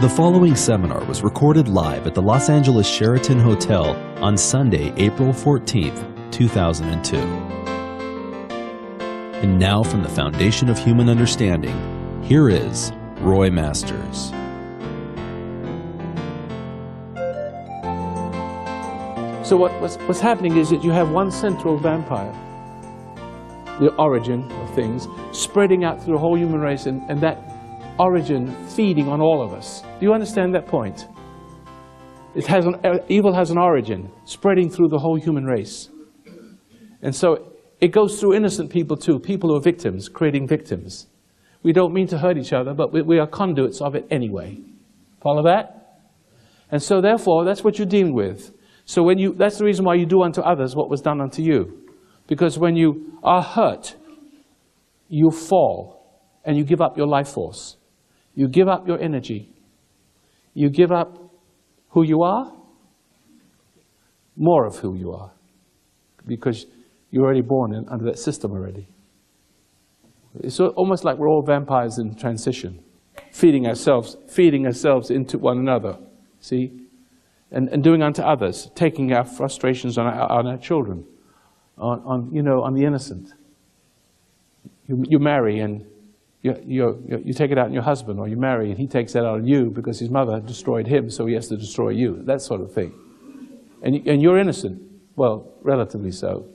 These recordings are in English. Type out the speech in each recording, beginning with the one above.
The following seminar was recorded live at the Los Angeles Sheraton Hotel on Sunday, April 14th, 2002. And now from the Foundation of Human Understanding, here is Roy Masters. So what's happening is that you have one central vampire, the origin of things, spreading out through the whole human race, and that origin feeding on all of us. Do you understand that point? Evil has an origin spreading through the whole human race. And so it goes through innocent people too, people who are victims, creating victims. We don't mean to hurt each other, but we are conduits of it anyway. Follow that? And so therefore, that's what you're dealing with. So that's the reason why you do unto others what was done unto you. Because when you are hurt, you fall and you give up your life force. You give up your energy. You give up who you are, more of who you are, because you're already born under that system already. It's almost like we're all vampires in transition, feeding ourselves into one another, see? And doing unto others, taking our frustrations on our children, on the innocent. You marry and you take it out on your husband, or you marry and he takes that out on you because his mother destroyed him, so he has to destroy you. That sort of thing. And you're innocent. Well, relatively so.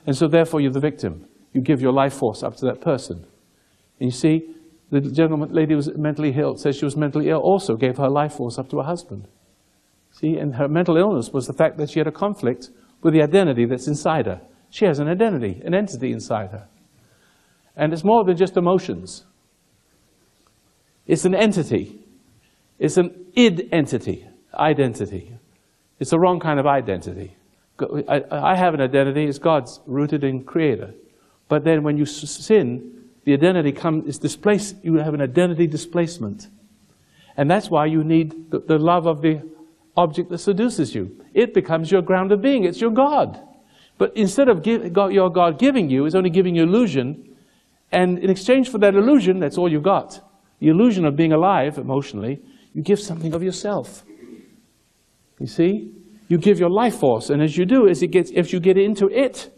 And so therefore you're the victim. You give your life force up to that person. And you see, the lady was mentally ill, says she was mentally ill, also gave her life force up to her husband. See, and her mental illness was the fact that she had a conflict with the identity that's inside her. She has an identity, an entity inside her. And it's more than just emotions. It's an entity. It's an identity. It's the wrong kind of identity. I have an identity, it's God's rooted in Creator. But then when you sin, the identity is displaced. You have an identity displacement. And that's why you need the love of the object that seduces you. It becomes your ground of being. It's your God. But instead of your God giving you, it's only giving you illusion. And in exchange for that illusion, that's all you got. The illusion of being alive emotionally, you give something of yourself. You see? You give your life force. And as you do, if you get into it,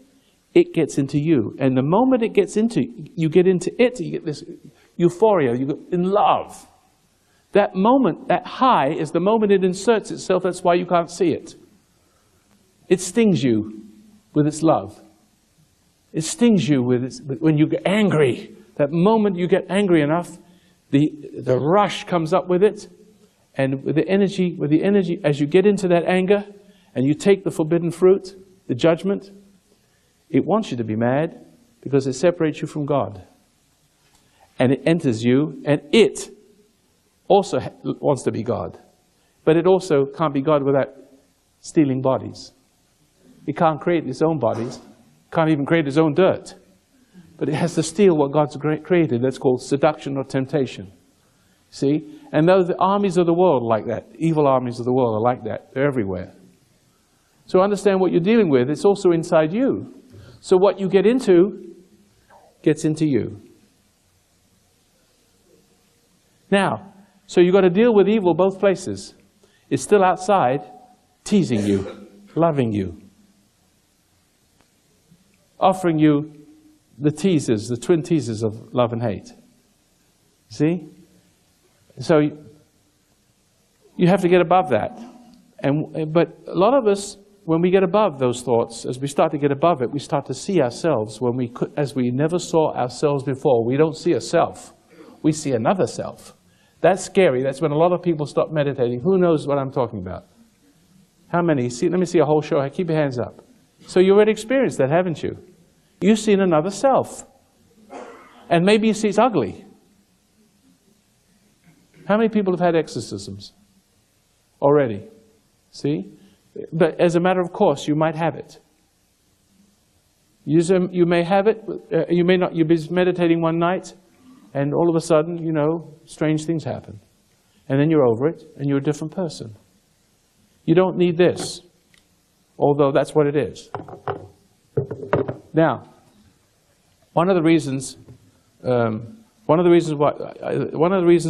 it gets into you. And the moment you get into it, you get this euphoria, you get in love. That moment, that high, is the moment it inserts itself. That's why you can't see it. It stings you with its love. It stings you when you get angry. That moment you get angry enough, the rush comes up with it. And with the energy, as you get into that anger, and you take the forbidden fruit, the judgment, it wants you to be mad because it separates you from God. And it enters you, and it also wants to be God. But it also can't be God without stealing bodies. It can't create its own bodies, can't even create its own dirt. But it has to steal what God's created. That's called seduction or temptation. See? And those armies of the world are like that. Evil armies of the world are like that. They're everywhere. So understand what you're dealing with. It's also inside you. So what you get into gets into you. Now, so you've got to deal with evil both places. It's still outside, teasing you, loving you, offering you the teasers, the twin teasers of love and hate. See? So you have to get above that. But a lot of us, when we get above those thoughts, as we start to get above it, we start to see ourselves as we never saw ourselves before. We don't see a self. We see another self. That's scary. That's when a lot of people stop meditating. Who knows what I'm talking about? How many? Let me see a whole show. Keep your hands up. So you already experienced that, haven't you? You've seen another self. And maybe you see it's ugly. How many people have had exorcisms already? See? But as a matter of course, you might have it. You may have it, you may not. You'll be meditating one night, and all of a sudden, strange things happen. And then you're over it, and you're a different person. You don't need this, although that's what it is. Now, one of the reasons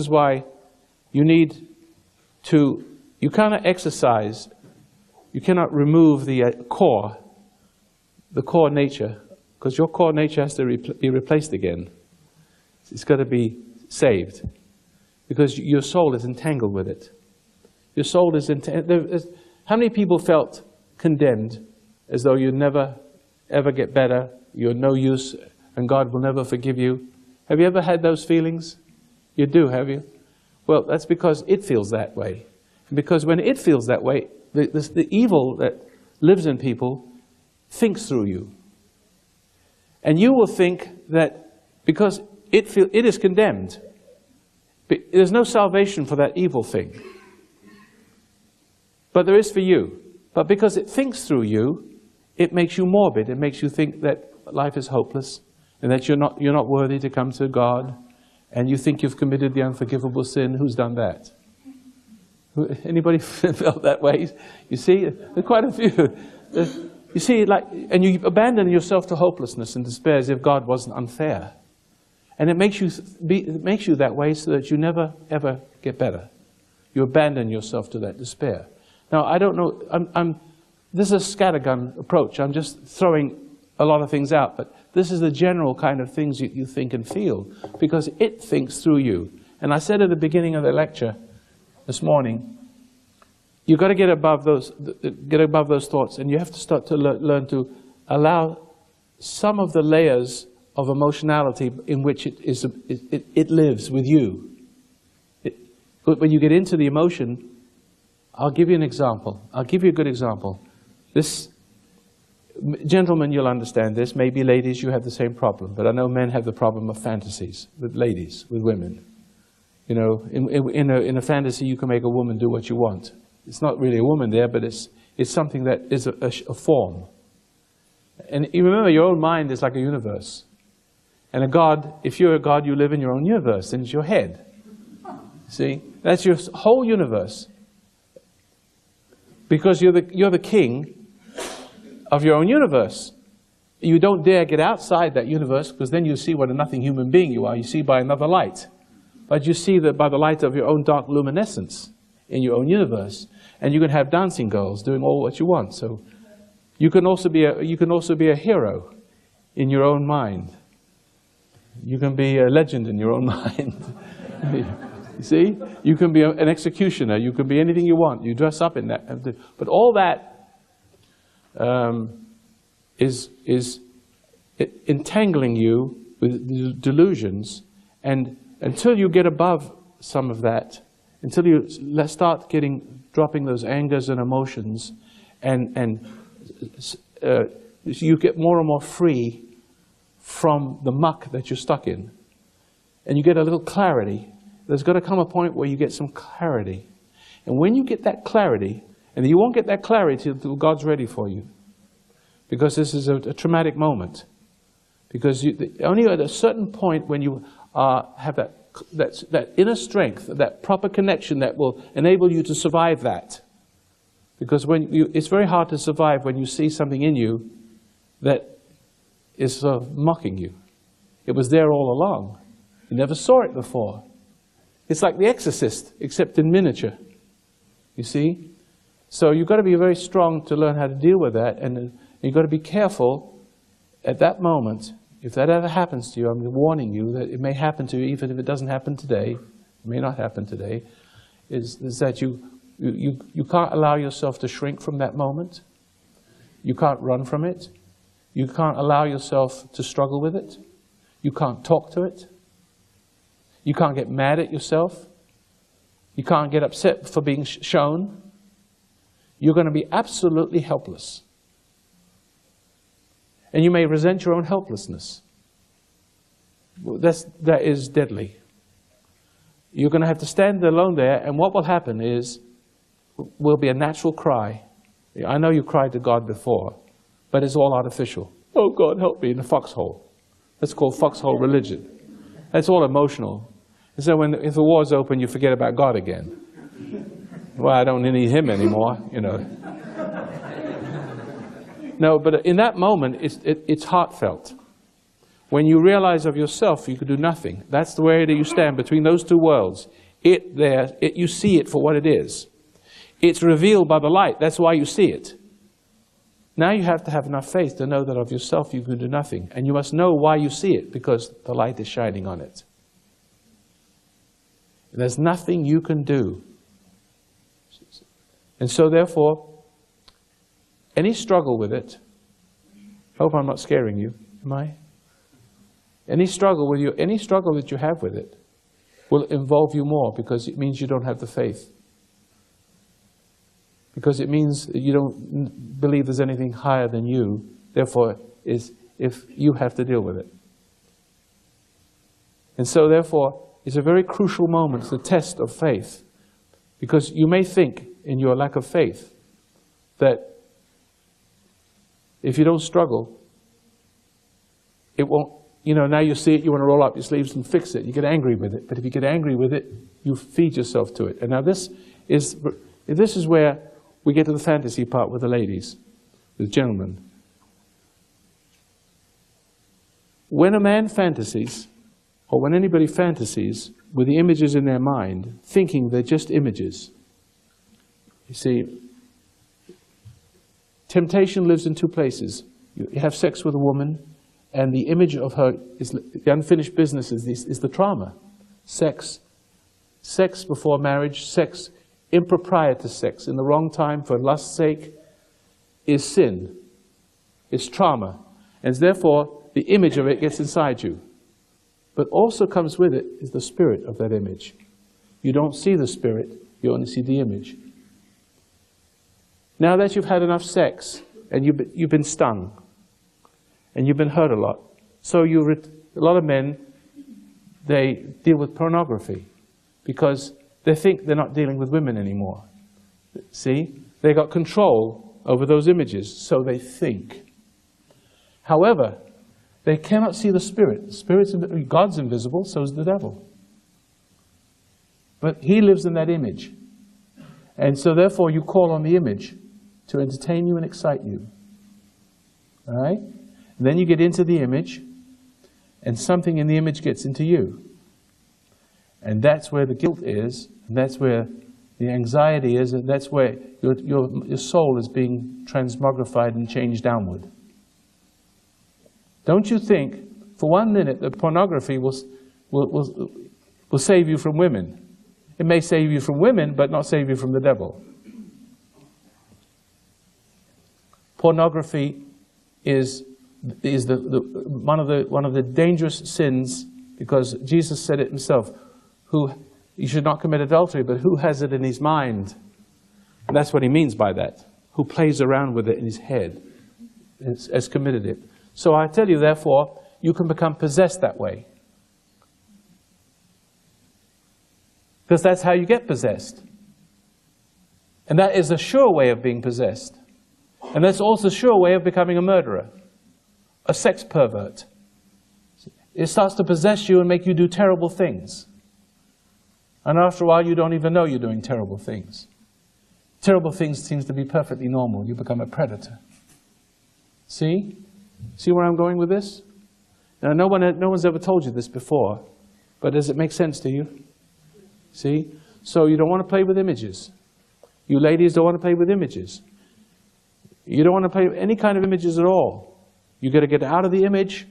why you need you cannot exercise, you cannot remove the core nature, because your core nature has to be replaced again. It's got to be saved, because your soul is entangled with it. Your soul is entangled. How many people felt condemned, as though you'd never, ever get better, you're no use, and God will never forgive you? Have you ever had those feelings? You do, have you? Well, that's because it feels that way. And because when it feels that way, the evil that lives in people thinks through you. And you will think that because it is condemned, there's no salvation for that evil thing. But there is for you. But because it thinks through you, it makes you morbid. It makes you think that life is hopeless and that you're not worthy to come to God. And you think you've committed the unforgivable sin. Who's done that? Anybody felt that way? You see, there are quite a few. You see, and you abandon yourself to hopelessness and despair as if God wasn't unfair. And it makes you that way so that you never, ever get better. You abandon yourself to that despair. Now, I don't know, this is a scattergun approach. I'm just throwing a lot of things out, but this is the general kind of things you think and feel, because it thinks through you. And I said at the beginning of the lecture this morning, you've got to get above those thoughts, and you have to start to learn to allow some of the layers of emotionality in which it lives with you. When you get into the emotion, I'll give you an example. I'll give you a good example. This, gentlemen, you'll understand this. Maybe ladies, you have the same problem. But I know men have the problem of fantasies with ladies, with women. You know, in a fantasy, you can make a woman do what you want. It's not really a woman there, but it's something that is a form. And you remember, your own mind is like a universe. And a God, if you're a God, you live in your own universe, and it's your head. See? That's your whole universe. Because you're the king of your own universe. You don't dare get outside that universe, because then you see what a nothing human being you are. You see by another light. But you see that by the light of your own dark luminescence in your own universe. And you can have dancing girls doing all what you want. So you can also be a hero in your own mind. You can be a legend in your own mind. You see? You can be an executioner. You can be anything you want. You dress up in that. But all that is entangling you with delusions. And until you get above some of that, until you start dropping those angers and emotions, and you get more and more free from the muck that you're stuck in, and you get a little clarity. There's got to come a point where you get some clarity. And when you get that clarity, and you won't get that clarity until God's ready for you, because this is a traumatic moment. Because only at a certain point when you have that inner strength, that proper connection that will enable you to survive that. Because it's very hard to survive when you see something in you that is sort of mocking you. It was there all along. You never saw it before. It's like The Exorcist, except in miniature. You see? So you've got to be very strong to learn how to deal with that, and you've got to be careful at that moment. If that ever happens to you, I'm warning you that it may happen to you, even if it doesn't happen today, it may not happen today, is that you can't allow yourself to shrink from that moment. You can't run from it. You can't allow yourself to struggle with it. You can't talk to it. You can't get mad at yourself. You can't get upset for being shown. You're going to be absolutely helpless. And you may resent your own helplessness. That is deadly. You're going to have to stand alone there, and what will happen will be a natural cry. I know you cried to God before, but it's all artificial. Oh, God, help me, in the foxhole. That's called foxhole religion. That's all emotional. And so if the war's open, you forget about God again. Well, I don't need him anymore, you know. No, but in that moment, it's heartfelt. When you realize of yourself, you could do nothing. That's the way that you stand between those two worlds. you see it for what it is. It's revealed by the light. That's why you see it. Now you have to have enough faith to know that of yourself you can do nothing. And you must know why you see it, because the light is shining on it. And there's nothing you can do. And so therefore, any struggle with it, I hope I'm not scaring you, am I? Any struggle that you have with it will involve you more, because it means you don't have the faith. Because it means that you don't believe there's anything higher than you, therefore, if you have to deal with it. And so therefore, it's a very crucial moment, it's a test of faith. Because you may think, in your lack of faith, that if you don't struggle, it won't, now you see it, you want to roll up your sleeves and fix it. You get angry with it. But if you get angry with it, you feed yourself to it. And now this is where we get to the fantasy part with the ladies, with gentlemen. When a man fantasies, or when anybody fantasies with the images in their mind, thinking they're just images, you see, temptation lives in two places. You have sex with a woman, and the image of her, the unfinished business is the trauma. Sex before marriage, sex, improprietous sex, in the wrong time for lust's sake, is sin. It's trauma. And therefore, the image of it gets inside you. But also comes with it is the spirit of that image. You don't see the spirit, you only see the image. Now that you've had enough sex, and you've been stung, and you've been hurt a lot, so a lot of men, they deal with pornography, because they think they're not dealing with women anymore. See? They got control over those images, so they think. However, they cannot see the spirit. God's invisible, so is the devil. But he lives in that image. And so therefore you call on the image to entertain you and excite you. All right? And then you get into the image, and something in the image gets into you. And that's where the guilt is, and that's where the anxiety is, and that's where your soul is being transmogrified and changed downward. Don't you think for 1 minute that pornography will save you from women. It may save you from women, but not save you from the devil. Pornography is one of the dangerous sins, because Jesus said it himself. You should not commit adultery, but who has it in his mind? And that's what he means by that. Who plays around with it in his head has committed it. So I tell you, therefore, you can become possessed that way. Because that's how you get possessed. And that is a sure way of being possessed. And that's also a sure way of becoming a murderer, a sex pervert. It starts to possess you and make you do terrible things. And after a while, you don't even know you're doing terrible things. Terrible things seems to be perfectly normal. You become a predator. See? See where I'm going with this? Now, no one's ever told you this before, but does it make sense to you? See? So you don't want to play with images. You ladies don't want to play with images. You don't want to play with any kind of images at all. You got to get out of the image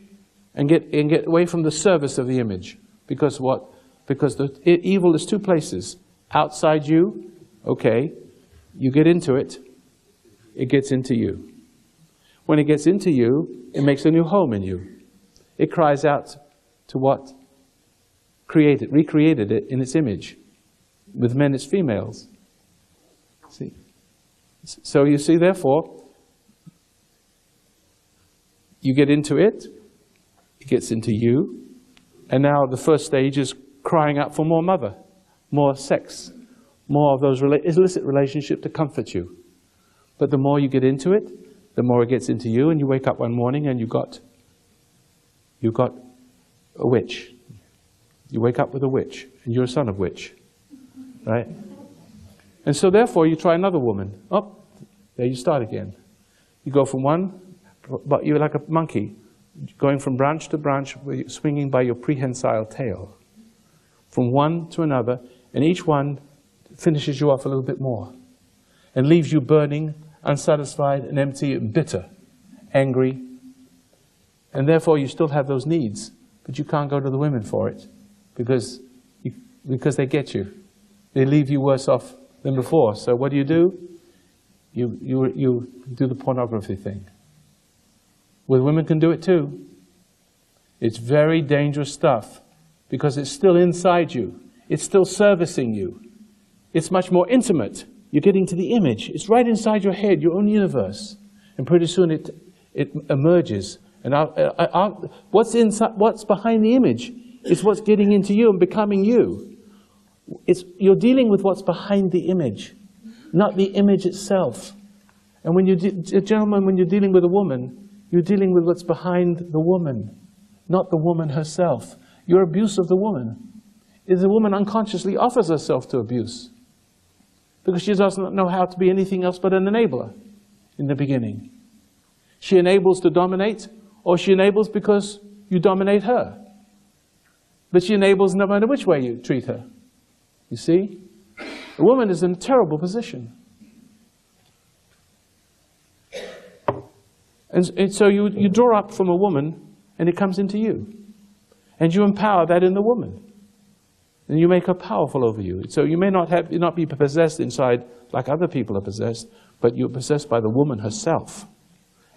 and get away from the service of the image. Because what? Because the evil is two places. Outside you, okay, you get into it, it gets into you. When it gets into you, it makes a new home in you. It cries out to what recreated it in its image. With men, it's females. See? So you see, therefore, you get into it, it gets into you, and now the first stage is crying out for more mother, more sex, more of those illicit relationships to comfort you. But the more you get into it, the more it gets into you, and you wake up one morning and you got a witch. You wake up with a witch, and you're a son of witch, right? And so therefore you try another woman. Oh, there you start again. You go from one, but you're like a monkey, going from branch to branch, swinging by your prehensile tail. From one to another, And each one finishes you off a little bit more and leaves you burning, unsatisfied, and empty, and bitter, angry. And therefore you still have those needs, but you can't go to the women for it because they get you. They leave you worse off than before. So what do? You do the pornography thing. Well, women can do it too. It's very dangerous stuff because it's still inside you. It's still servicing you. It's much more intimate. You're getting to the image. It's right inside your head, your own universe. And pretty soon it emerges. And what's behind the image is what's getting into you and becoming you. You're dealing with what's behind the image, not the image itself. And when gentlemen, when you're dealing with a woman, you're dealing with what's behind the woman, not the woman herself. Your abuse of the woman is the woman unconsciously offers herself to abuse because she doesn't know how to be anything else but an enabler in the beginning. She enables to dominate, or she enables because you dominate her. But she enables no matter which way you treat her. You see? The woman is in a terrible position. And so you draw up from a woman, and it comes into you. And you empower that in the woman. And you make her powerful over you. So you may not be possessed inside like other people are possessed, but you're possessed by the woman herself.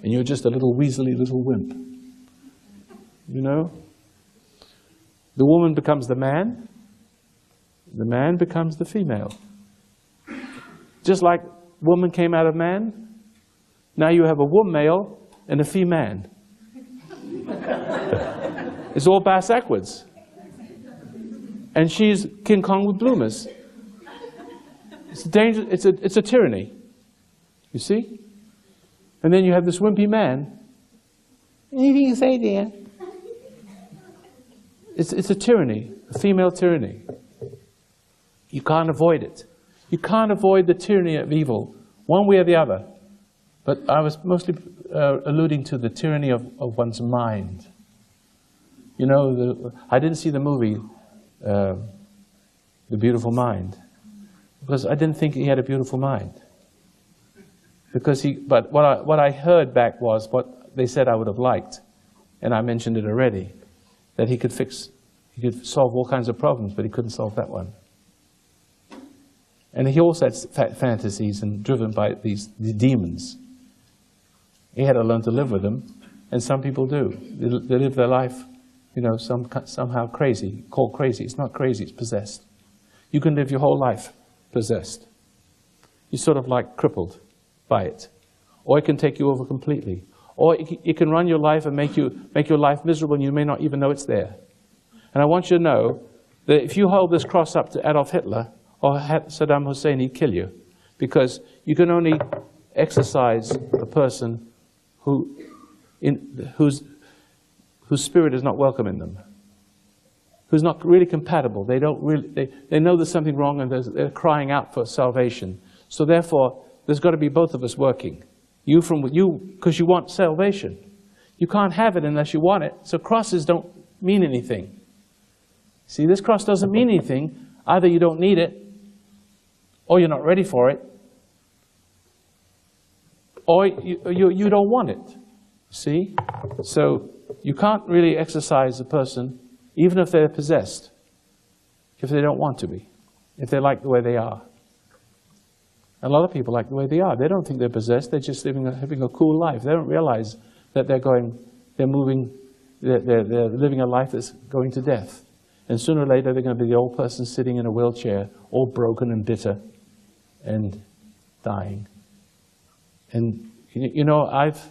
And you're just a little weaselly little wimp. You know? The woman becomes the man. The man becomes the female. Just like woman came out of man, now you have a woman-male and a female. It's all bass-ackwards. And she's King Kong with bloomers. It's a danger. It's a tyranny. You see? And then you have this wimpy man. Anything you say, dear? It's a tyranny, a female tyranny. You can't avoid it. You can't avoid the tyranny of evil, one way or the other. But I was mostly alluding to the tyranny of one's mind. You know, I didn't see the movie, The Beautiful Mind, because I didn't think he had a beautiful mind. But what I heard back was what they said I would have liked, and I mentioned it already, that he could solve all kinds of problems, but he couldn't solve that one. And he also had fantasies and driven by these demons. He had to learn to live with them, and some people do. They live their life, you know, somehow crazy, called crazy. It's not crazy, it's possessed. You can live your whole life possessed. You're sort of like crippled by it. Or it can take you over completely. Or it can run your life and make your life miserable and you may not even know it's there. And I want you to know that if you hold this cross up to Adolf Hitler or Saddam Hussein, he'd kill you. Because you can only exercise a person whose spirit is not welcome in them, who's not really compatible. They know there's something wrong and they're crying out for salvation. So therefore, there's got to be both of us working. You because you want salvation. You can't have it unless you want it. So crosses don't mean anything. See, this cross doesn't mean anything. Either you don't need it, or you're not ready for it, or you don't want it. See? So you can't really exercise a person, even if they're possessed, if they don't want to be, if they like the way they are. A lot of people like the way they are. They don't think they're possessed. They're just having a cool life. They don't realize that they're living a life that's going to death. And sooner or later, they're going to be the old person sitting in a wheelchair, all broken and bitter, and dying. And you know, I've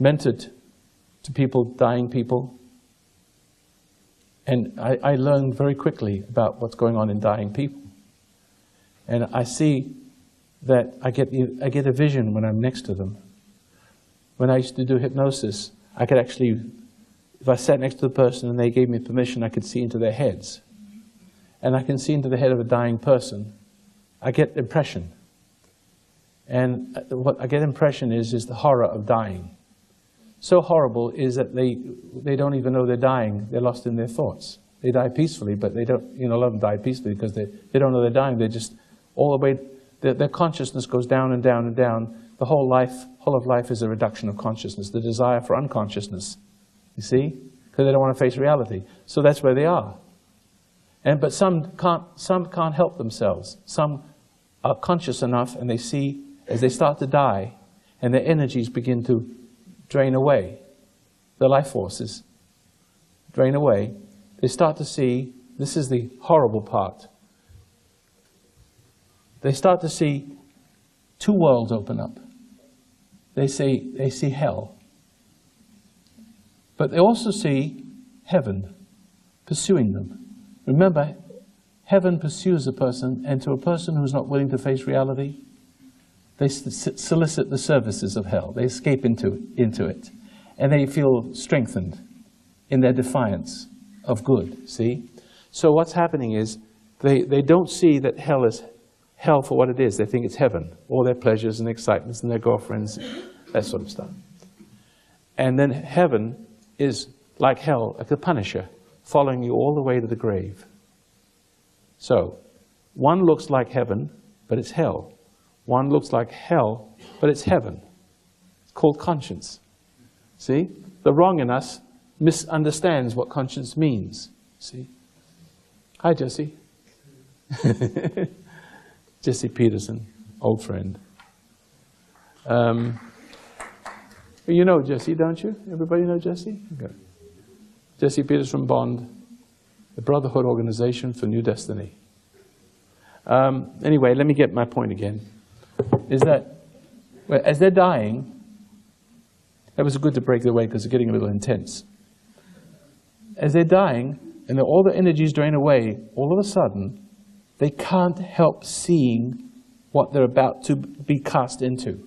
mentored to people, dying people, and I learned very quickly about what's going on in dying people. And I see that I get a vision when I'm next to them. When I used to do hypnosis, I could actually, if I sat next to the person and they gave me permission, I could see into their heads. And I can see into the head of a dying person. I get impression. And what I get impression is the horror of dying. So horrible is that they don't even know they're dying. They're lost in their thoughts. They die peacefully, but they don't, a lot of them die peacefully because they don't know they're dying. They're just all the way, their consciousness goes down and down and down. The whole of life is a reduction of consciousness, the desire for unconsciousness. You see? Because they don't want to face reality. So that's where they are. But some can't help themselves. Some are conscious enough and they see, as they start to die, and their energies begin to drain away, their life forces drain away, they start to see, this is the horrible part, they start to see two worlds open up. They see hell. But they also see heaven pursuing them. Remember, heaven pursues a person, and to a person who's not willing to face reality, they solicit the services of hell. They escape into it. And they feel strengthened in their defiance of good, see? So what's happening is, they don't see that hell is hell for what it is. They think it's heaven. All their pleasures and excitements and their girlfriends, that sort of stuff. And then heaven is like hell, like a punisher, following you all the way to the grave. So, one looks like heaven, but it's hell. One looks like hell, but it's heaven. It's called conscience. See? The wrong in us misunderstands what conscience means. See? Hi, Jesse. Jesse Peterson, old friend. You know Jesse, don't you? Everybody know Jesse? Okay. Jesse Peters from Bond, the Brotherhood Organization for New Destiny. Anyway, let me get my point again. Is that, well, as they're dying, that was good to break their way because they're getting a little intense. As they're dying, and all the energies drain away, all of a sudden, they can't help seeing what they're about to be cast into.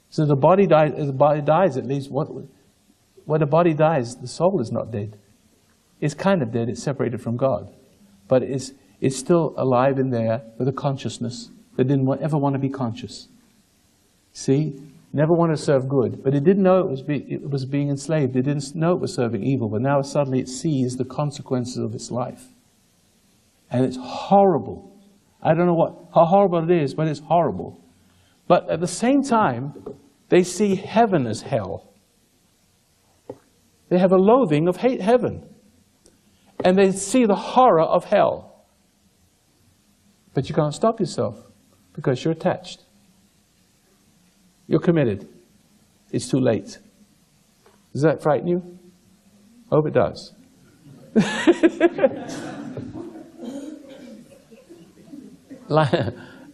So the body dies, as the body dies, at least, when the body dies, the soul is not dead. It's kind of dead, it's separated from God. But it's still alive in there with a consciousness that didn't ever want to be conscious. See? Never wanted to serve good, but it didn't know it was being enslaved. It didn't know it was serving evil, but now suddenly it sees the consequences of its life. And it's horrible. I don't know how horrible it is, but it's horrible. But at the same time, they see heaven as hell. They have a loathing of heaven. And they see the horror of hell. But you can't stop yourself because you're attached. You're committed. It's too late. Does that frighten you? I hope it does.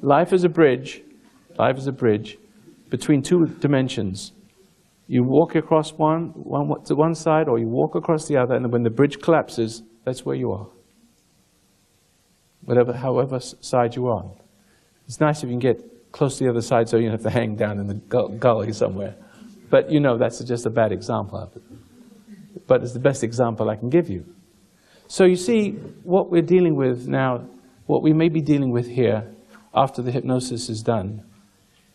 Life is a bridge. Life is a bridge between two dimensions. You walk across one to one side, or you walk across the other, and when the bridge collapses, that's where you are. However side you're on. It's nice if you can get close to the other side so you don't have to hang down in the gully somewhere. But that's just a bad example of it. But it's the best example I can give you. So you see, what we're dealing with now, what we may be dealing with here after the hypnosis is done,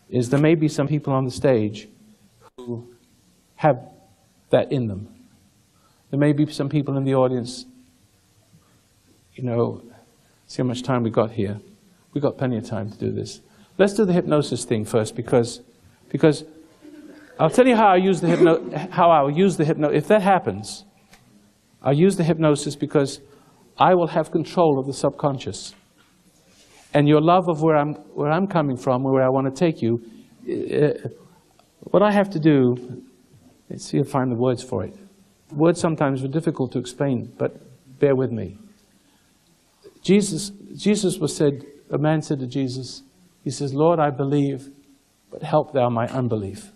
is there may be some people on the stage who have that in them. There may be some people in the audience, see how much time we got here. We've got plenty of time to do this. Let's do the hypnosis thing first, because I'll tell you how I use the hypnosis. If that happens, I'll use the hypnosis because I will have control of the subconscious. And your love of where I'm coming from, where I want to take you, what I have to do, let's see if I find the words for it. Words sometimes are difficult to explain, but bear with me. A man said to Jesus, he says, Lord, I believe, but help thou my unbelief.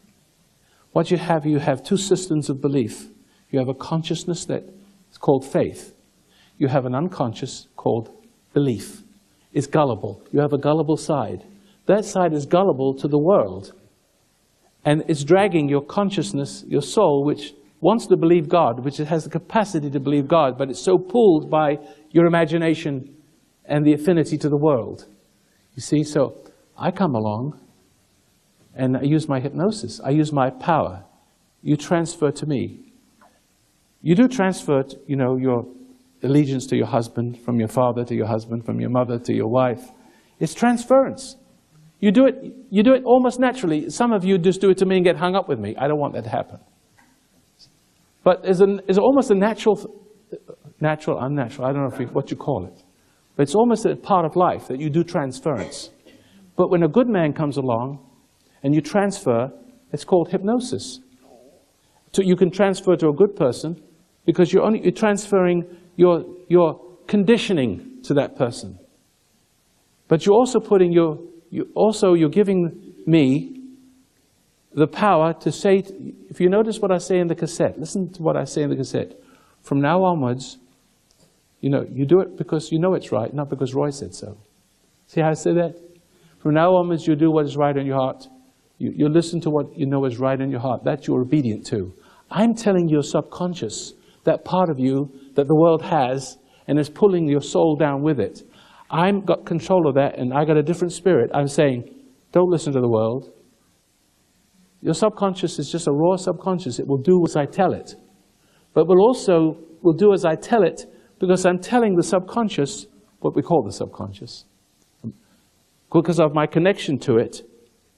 What you have two systems of belief. You have a consciousness that is called faith. You have an unconscious called belief. It's gullible. You have a gullible side. That side is gullible to the world. And it's dragging your consciousness, your soul, which wants to believe God, which has the capacity to believe God, but it's so pulled by your imagination and the affinity to the world. You see, so I come along and I use my hypnosis. I use my power. You transfer to me. You do transfer, your allegiance to your husband, from your father to your husband, from your mother to your wife. It's transference. You do it almost naturally. Some of you just do it to me and get hung up with me. I don't want that to happen. But it's almost a natural, unnatural, I don't know what you call it. But it's almost a part of life that you do transference. But when a good man comes along and you transfer, it's called hypnosis. So you can transfer to a good person because you're transferring your conditioning to that person. But you're also you're giving me the power to say, if you notice what I say in the cassette, listen to what I say in the cassette. From now onwards, you do it because you know it's right, not because Roy said so. See how I say that? From now onwards, you do what is right in your heart. You listen to what you know is right in your heart. That you're obedient to. I'm telling your subconscious, that part of you that the world has and is pulling your soul down with it. I've got control of that, and I got a different spirit. I'm saying, don't listen to the world. Your subconscious is just a raw subconscious. It will do as I tell it. But will do as I tell it because I'm telling the subconscious what we call the subconscious. Because of my connection to it.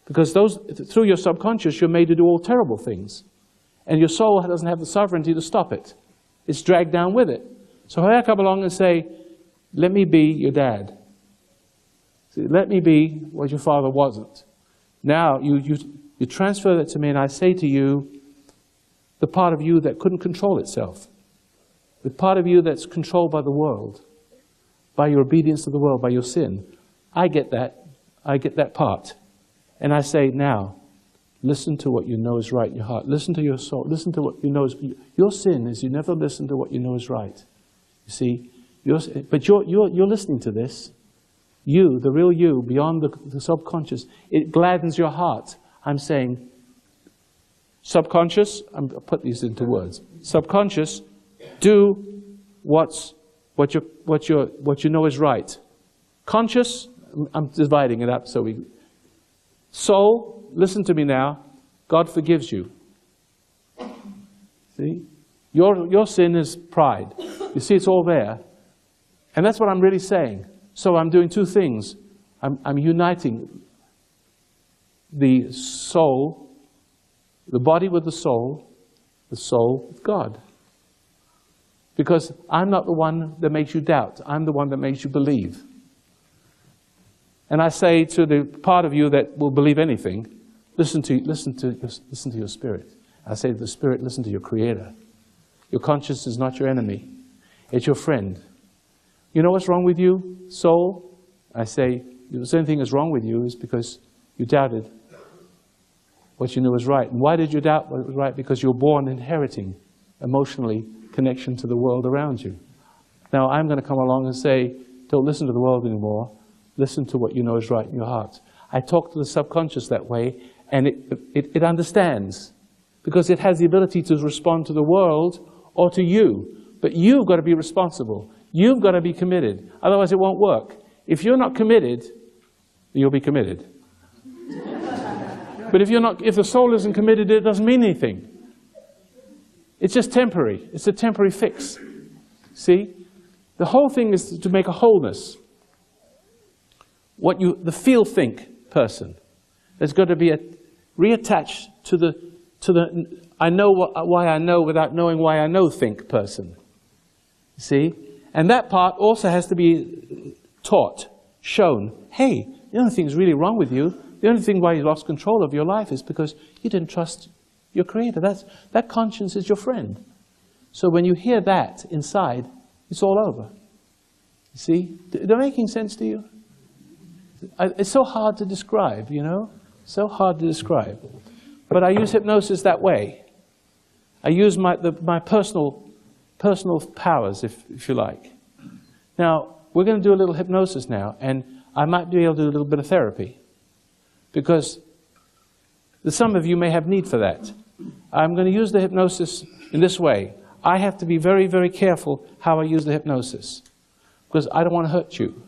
Because through your subconscious, you're made to do all terrible things. And your soul doesn't have the sovereignty to stop it. It's dragged down with it. So I come along and say, let me be your dad. See, let me be what your father wasn't. Now, you transfer that to me, and I say to you, the part of you that couldn't control itself, the part of you that's controlled by the world, by your obedience to the world, by your sin, I get that part. And I say, now, listen to what you know is right in your heart. Listen to your soul. Listen to what you know is... Your sin is you never listen to what you know is right. You see? But you're listening to this. You, the real you, beyond the subconscious, it gladdens your heart. I'm saying, subconscious, I'll put these into words. Subconscious, do what you know is right. Conscious, I'm dividing it up so we... Soul, listen to me now, God forgives you. See? Your sin is pride. You see, it's all there. And that's what I'm really saying. So I'm doing two things. I'm uniting the soul, the body with the soul with God. Because I'm not the one that makes you doubt. I'm the one that makes you believe. And I say to the part of you that will believe anything, listen to your spirit. I say to the spirit, listen to your Creator. Your conscience is not your enemy. It's your friend. You know what's wrong with you, soul? I say, the same thing is wrong with you is because you doubted what you knew was right. And why did you doubt what was right? Because you were born inheriting, emotionally, connection to the world around you. Now I'm going to come along and say, don't listen to the world anymore. Listen to what you know is right in your heart. I talk to the subconscious that way, and it understands. Because it has the ability to respond to the world or to you. But you've got to be responsible. You've got to be committed. Otherwise it won't work. If you're not committed, you'll be committed. But if the soul isn't committed, it doesn't mean anything. It's just temporary. It's a temporary fix. See? The whole thing is to make a wholeness. The feel-think person. There's got to be reattached to the I know why I know without knowing why I know think person. See? And that part also has to be taught, shown. Hey, the only thing that's really wrong with you, the only thing why you lost control of your life is because you didn't trust your Creator. That conscience is your friend. So when you hear that inside, it's all over. You see? They're making sense to you? It's so hard to describe, you know? So hard to describe. But I use hypnosis that way. I use my personal powers, if you like. Now, we're going to do a little hypnosis now, and I might be able to do a little bit of therapy. Because some of you may have need for that. I'm going to use the hypnosis in this way. I have to be very, very careful how I use the hypnosis. Because I don't want to hurt you.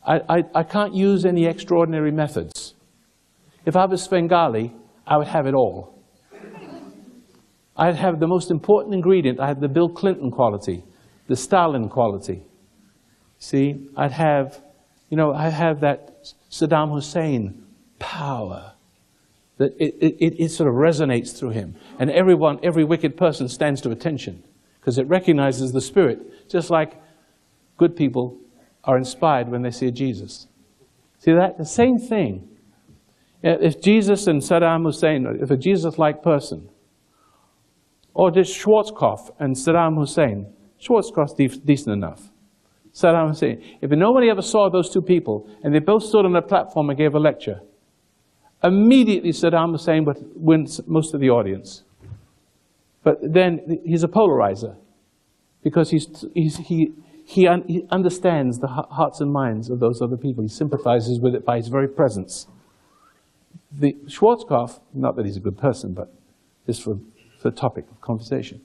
I can't use any extraordinary methods. If I was Svengali, I would have it all. I'd have the most important ingredient. I have the Bill Clinton quality, the Stalin quality. See, I'd have that Saddam Hussein power. That it sort of resonates through him. And every wicked person stands to attention because it recognizes the Spirit, just like good people are inspired when they see Jesus. See that? The same thing. If Jesus and Saddam Hussein, if a Jesus-like person, or just Schwarzkopf and Saddam Hussein, Schwarzkopf's decent enough. Saddam Hussein. If nobody ever saw those two people, and they both stood on a platform and gave a lecture, immediately Saddam Hussein would win most of the audience. But then he's a polarizer, because he understands the hearts and minds of those other people. He sympathizes with it by his very presence. The Schwarzkopf, not that he's a good person, but just for the topic of conversation,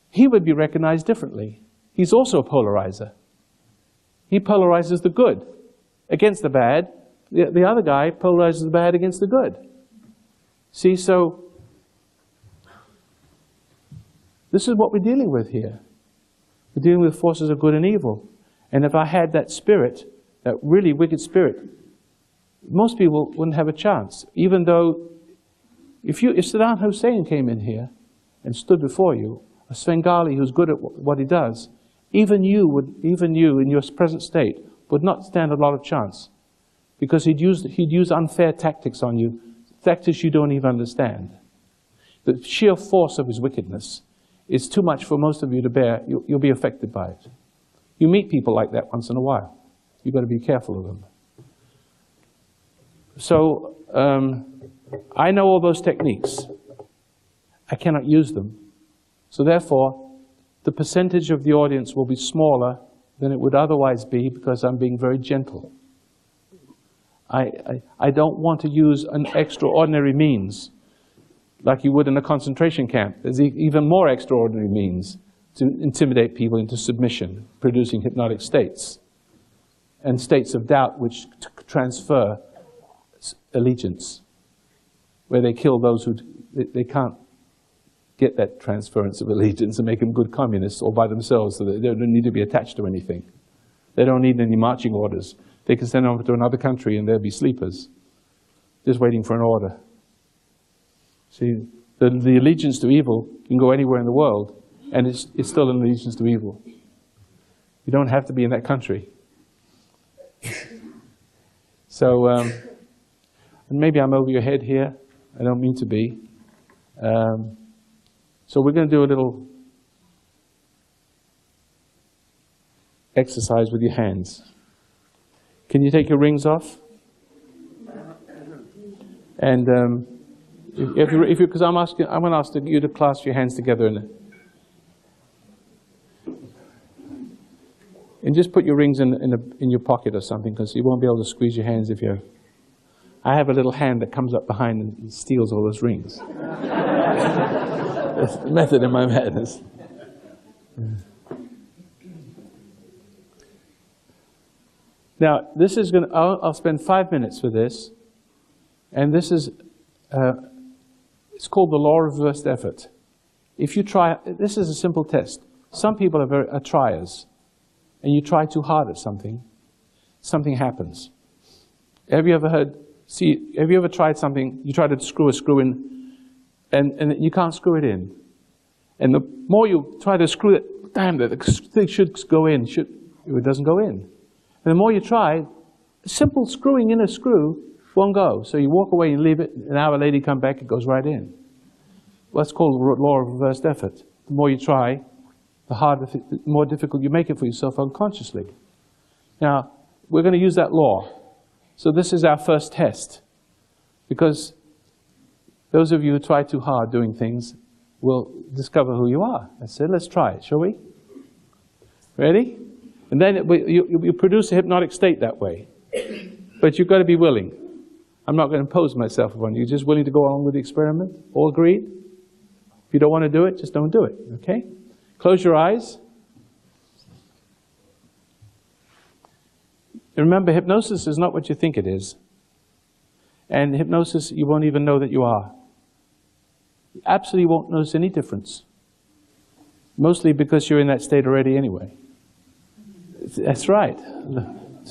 he would be recognized differently. He's also a polarizer. He polarizes the good against the bad. The other guy polarizes the bad against the good. See, so this is what we're dealing with here. We're dealing with forces of good and evil. And if I had that spirit, that really wicked spirit, most people wouldn't have a chance. Even though, if Saddam Hussein came in here and stood before you, a Svengali who's good at what he does, even you in your present state would not stand a lot of chance, because he'd use unfair tactics on you, tactics you don't even understand. The sheer force of his wickedness is too much for most of you to bear. You'll be affected by it. You meet people like that once in a while. You've got to be careful of them. So, I know all those techniques. I cannot use them. So therefore, the percentage of the audience will be smaller than it would otherwise be, because I'm being very gentle. I don't want to use an extraordinary means like you would in a concentration camp. There's even more extraordinary means to intimidate people into submission, producing hypnotic states and states of doubt which transfer allegiance, where they kill those who they can't get that transference of allegiance and make them good communists all by themselves, so that they don't need to be attached to anything. They don't need any marching orders. They can send them over to another country and they'll be sleepers, just waiting for an order. See, the allegiance to evil can go anywhere in the world, and it's still an allegiance to evil. You don't have to be in that country. So, and maybe I'm over your head here. I don't mean to be. So we're going to do a little exercise with your hands. Can you take your rings off? And because I'm going to ask you to clasp your hands together and just put your rings in your pocket or something, because you won't be able to squeeze your hands if you're. I have a little hand that comes up behind and steals all those rings. That's the method in my madness. Now, this is going to, I'll spend 5 minutes for this, and this is, it's called the law of reversed effort. If you try, this is a simple test. Some people are triers, and you try too hard at something, something happens. Have you ever tried something, you try to screw a screw in, and you can't screw it in. And the more you try to screw it, damn, the thing should go in, it doesn't go in. And the more you try, simple screwing in a screw won't go. So you walk away and leave it, an hour later you come back, it goes right in. Well, that's called the law of reversed effort. The more you try, the more difficult you make it for yourself unconsciously. Now, we're going to use that law. So this is our first test. Because those of you who try too hard doing things will discover who you are. I said, let's try it, shall we? Ready? And then you produce a hypnotic state that way. But you've got to be willing. I'm not going to impose myself upon you. You're just willing to go along with the experiment? All agreed? If you don't want to do it, just don't do it, okay? Close your eyes. And remember, hypnosis is not what you think it is. And hypnosis, you won't even know that you are. You absolutely won't notice any difference. Mostly because you're in that state already anyway. That's right,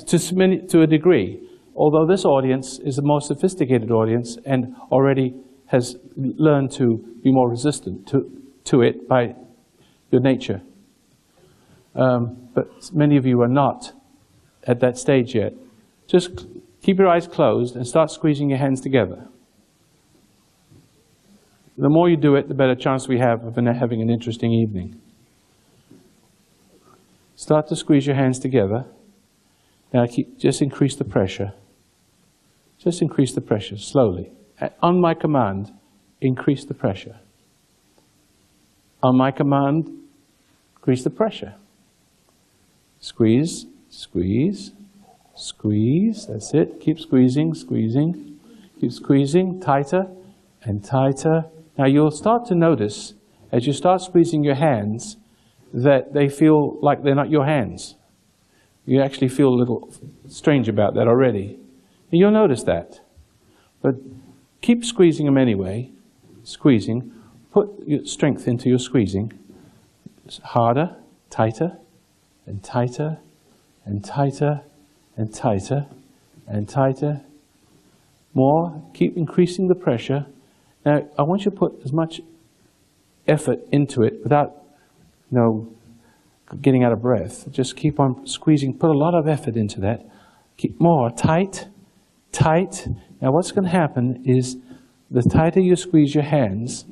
to a degree. Although this audience is a more sophisticated audience and already has learned to be more resistant to it by your nature. But many of you are not at that stage yet. Just keep your eyes closed and start squeezing your hands together. The more you do it, the better chance we have of having an interesting evening. Start to squeeze your hands together. Now just increase the pressure. Just increase the pressure slowly. On my command, increase the pressure. On my command, increase the pressure. Squeeze, squeeze, squeeze. That's it. Keep squeezing, squeezing. Keep squeezing, tighter and tighter. Now you'll start to notice, as you start squeezing your hands, that they feel like they're not your hands. You actually feel a little strange about that already. And you'll notice that. But keep squeezing them anyway. Squeezing. Put your strength into your squeezing. Harder, tighter, and tighter, and tighter, and tighter, and tighter. More. Keep increasing the pressure. Now, I want you to put as much effort into it without, getting out of breath. Just keep on squeezing. Put a lot of effort into that. Keep more. Tight, tight. Now, what's going to happen is the tighter you squeeze your hands,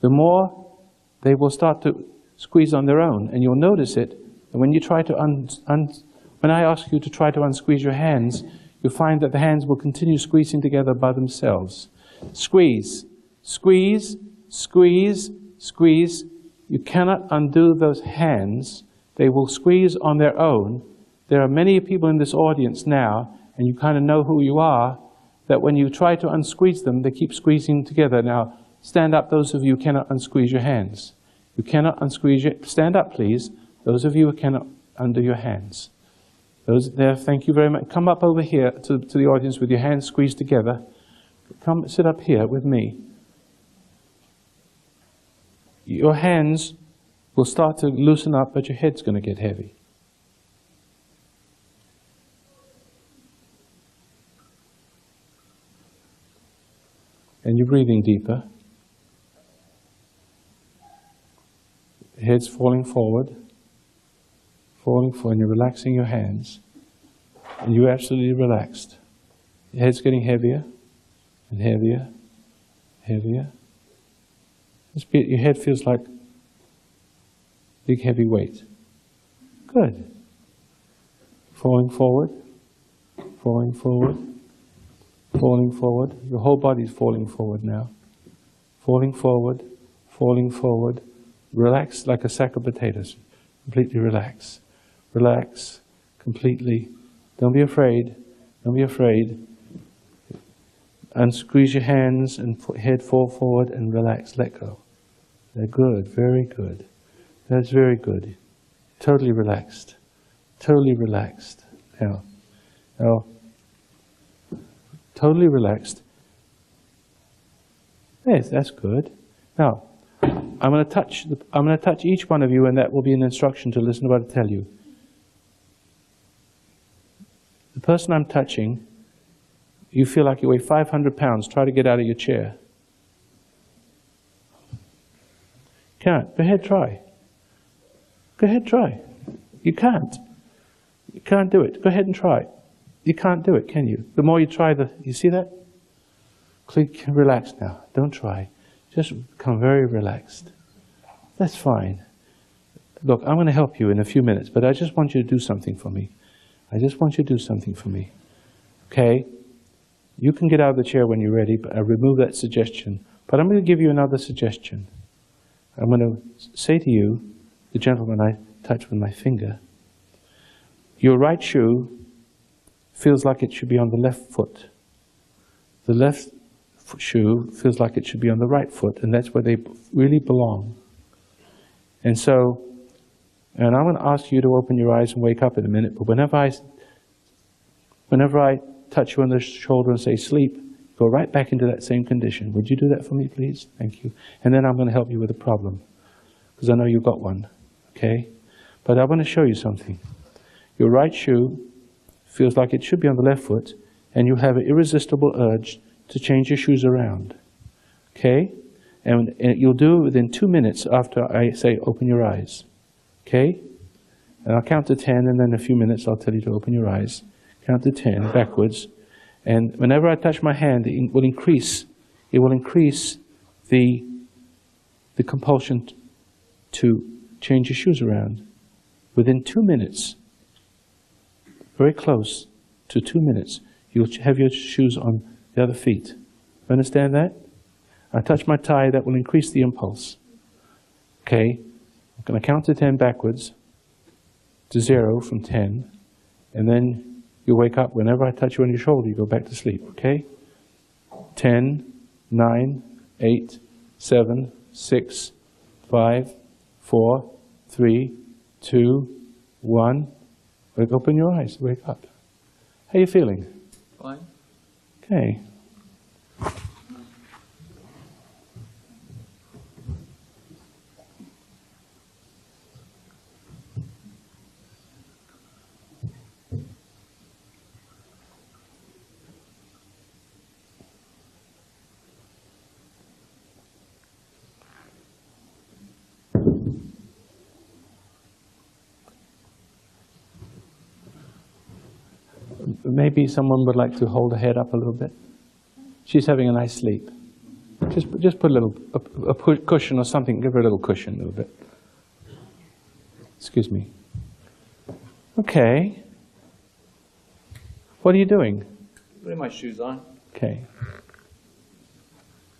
the more they will start to squeeze on their own. And you'll notice it. And when you try to when I ask you to try to unsqueeze your hands, you'll find that the hands will continue squeezing together by themselves. Squeeze, squeeze, squeeze, squeeze. You cannot undo those hands. They will squeeze on their own. There are many people in this audience now, and you kind of know who you are, that when you try to unsqueeze them, they keep squeezing together. Now, stand up, those of you who cannot unsqueeze your hands. You cannot unsqueeze your... Stand up, please. Those of you who cannot undo your hands. Those there, thank you very much. Come up over here to the audience with your hands squeezed together. Come sit up here with me. Your hands will start to loosen up, but your head's going to get heavy. And you're breathing deeper. The head's falling forward. Falling forward, and you're relaxing your hands. And you're absolutely relaxed. Your head's getting heavier and heavier, heavier. Your head feels like a big heavy weight. Good. Falling forward, falling forward, falling forward. Your whole body's falling forward now. Falling forward, falling forward. Relax like a sack of potatoes. Completely relax. Relax completely. Don't be afraid. Don't be afraid. Unsqueeze your hands and head fall forward and relax. Let go. They're good. Very good. That's very good. Totally relaxed. Totally relaxed. Now, totally relaxed. Yes, that's good. Now, I'm going to touch each one of you, and that will be an instruction to listen to what I tell you. The person I'm touching, you feel like you weigh 500 pounds. Try to get out of your chair. Can't. Go ahead, try. Go ahead, try. You can't. You can't do it. Go ahead and try. You can't do it, can you? The more you try, you see that? Click, relax now. Don't try. Just become very relaxed. That's fine. Look, I'm going to help you in a few minutes, but I just want you to do something for me. I just want you to do something for me. Okay? You can get out of the chair when you're ready, but I remove that suggestion. But I'm going to give you another suggestion. I'm going to say to you, the gentleman I touch with my finger, your right shoe feels like it should be on the left foot. The left shoe feels like it should be on the right foot, and that's where they really belong. And so, and I'm going to ask you to open your eyes and wake up in a minute, but whenever I touch you on the shoulder and say sleep, go right back into that same condition. Would you do that for me, please? Thank you. And then I'm going to help you with the problem, because I know you've got one, okay? But I want to show you something. Your right shoe feels like it should be on the left foot, and you have an irresistible urge to change your shoes around, okay? And you'll do it within 2 minutes after I say open your eyes, okay? And I'll count to 10, and then in a few minutes I'll tell you to open your eyes. Count to 10 backwards. And whenever I touch my hand, it will increase the compulsion to change your shoes around. Within 2 minutes, very close to 2 minutes, you'll have your shoes on the other feet. You understand that? I touch my tie, that will increase the impulse. Okay, I'm going to count to 10 backwards, to 0 from 10, and then you wake up. Whenever I touch you on your shoulder, you go back to sleep, okay? 10, 9, 8, 7, 6, 5, 4, 3, 2, 1. Open your eyes, wake up. How are you feeling? Fine. Okay. Maybe someone would like to hold her head up a little bit. She's having a nice sleep. Just put a little cushion or something. Give her a little cushion a little bit. Excuse me. Okay. What are you doing? Putting my shoes on. Okay.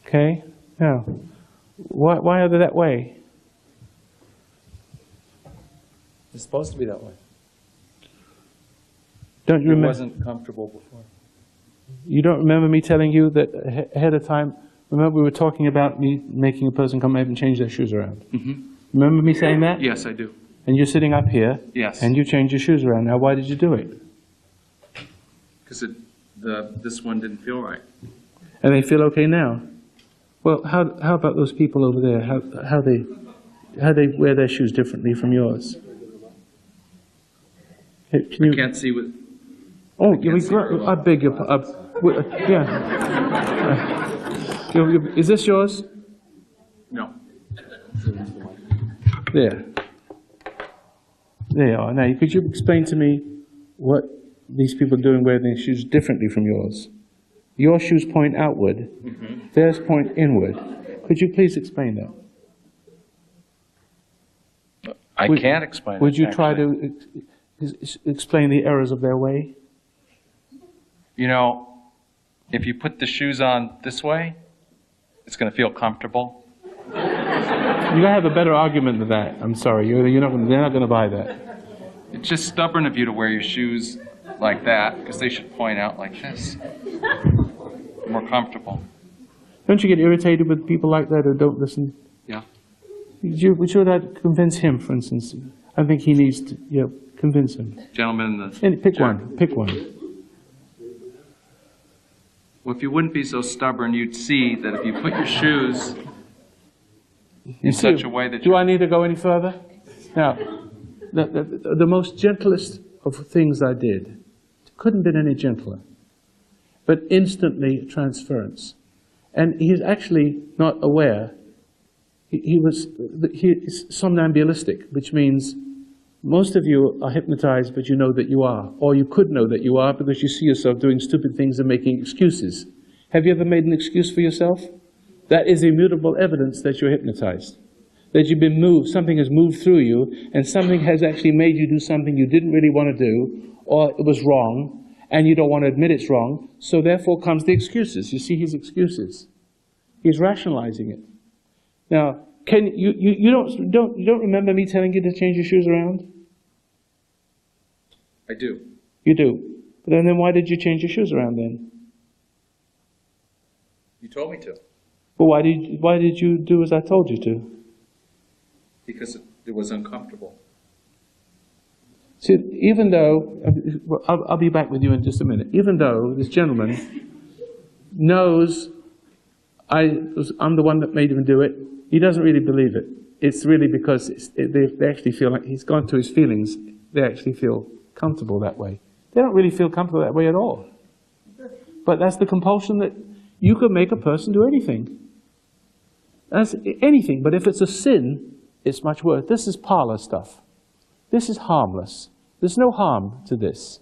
Okay. Now, why are they that way? It's supposed to be that way. Don't you It remember? wasn't comfortable before. You don't remember me telling you that ahead of time? Remember we were talking about me making a person come over and change their shoes around? Mm-hmm. Remember me saying that? Yes, I do. And you're sitting up here. Yes. And you change your shoes around. Now, why did you do it? Because this one didn't feel right. And they feel okay now. Well, how about those people over there? How they wear their shoes differently from yours? Can you? I can't see what. Oh, I I beg your pardon. Yeah. Is this yours? No. There. There you are. Now, could you explain to me what these people are doing wearing their shoes differently from yours? Your shoes point outward. Mm-hmm. Theirs point inward. Could you please explain that? I can't explain it. Would you try actually. to explain the errors of their way? You know, if you put the shoes on this way, it's going to feel comfortable. You gotta have a better argument than that. I'm sorry, they're not going to buy that. It's just stubborn of you to wear your shoes like that, because they should point out like this. More comfortable. Don't you get irritated with people like that who don't listen? Yeah. Would you like to convince him, for instance? I think he needs to, convince him. Gentlemen in the And pick chair. one. Pick one. Well, if you wouldn't be so stubborn, you'd see that if you put your shoes in such a way that Do I need to go any further? Now, the most gentlest of things I did, couldn't have been any gentler, but instantly transference. And he's actually not aware. He's somnambulistic, which means most of you are hypnotized, but you know that you are. Or you could know that you are because you see yourself doing stupid things and making excuses. Have you ever made an excuse for yourself? That is immutable evidence that you're hypnotized. That you've been moved, something has moved through you, and something has actually made you do something you didn't really want to do, or it was wrong, and you don't want to admit it's wrong, so therefore comes the excuses. You see his excuses. He's rationalizing it. Now, you don't remember me telling you to change your shoes around? I do. You do. But then why did you change your shoes around then? You told me to. Well, why did you do as I told you to? Because it was uncomfortable. See, even though, I'll be back with you in just a minute, even though this gentleman knows I'm the one that made him do it, he doesn't really believe it. It's really because they actually feel like he's gone to his feelings. They actually feel comfortable that way. They don't really feel comfortable that way at all. But that's the compulsion that you could make a person do anything. That's anything. But if it's a sin, it's much worse. This is parlor stuff. This is harmless. There's no harm to this.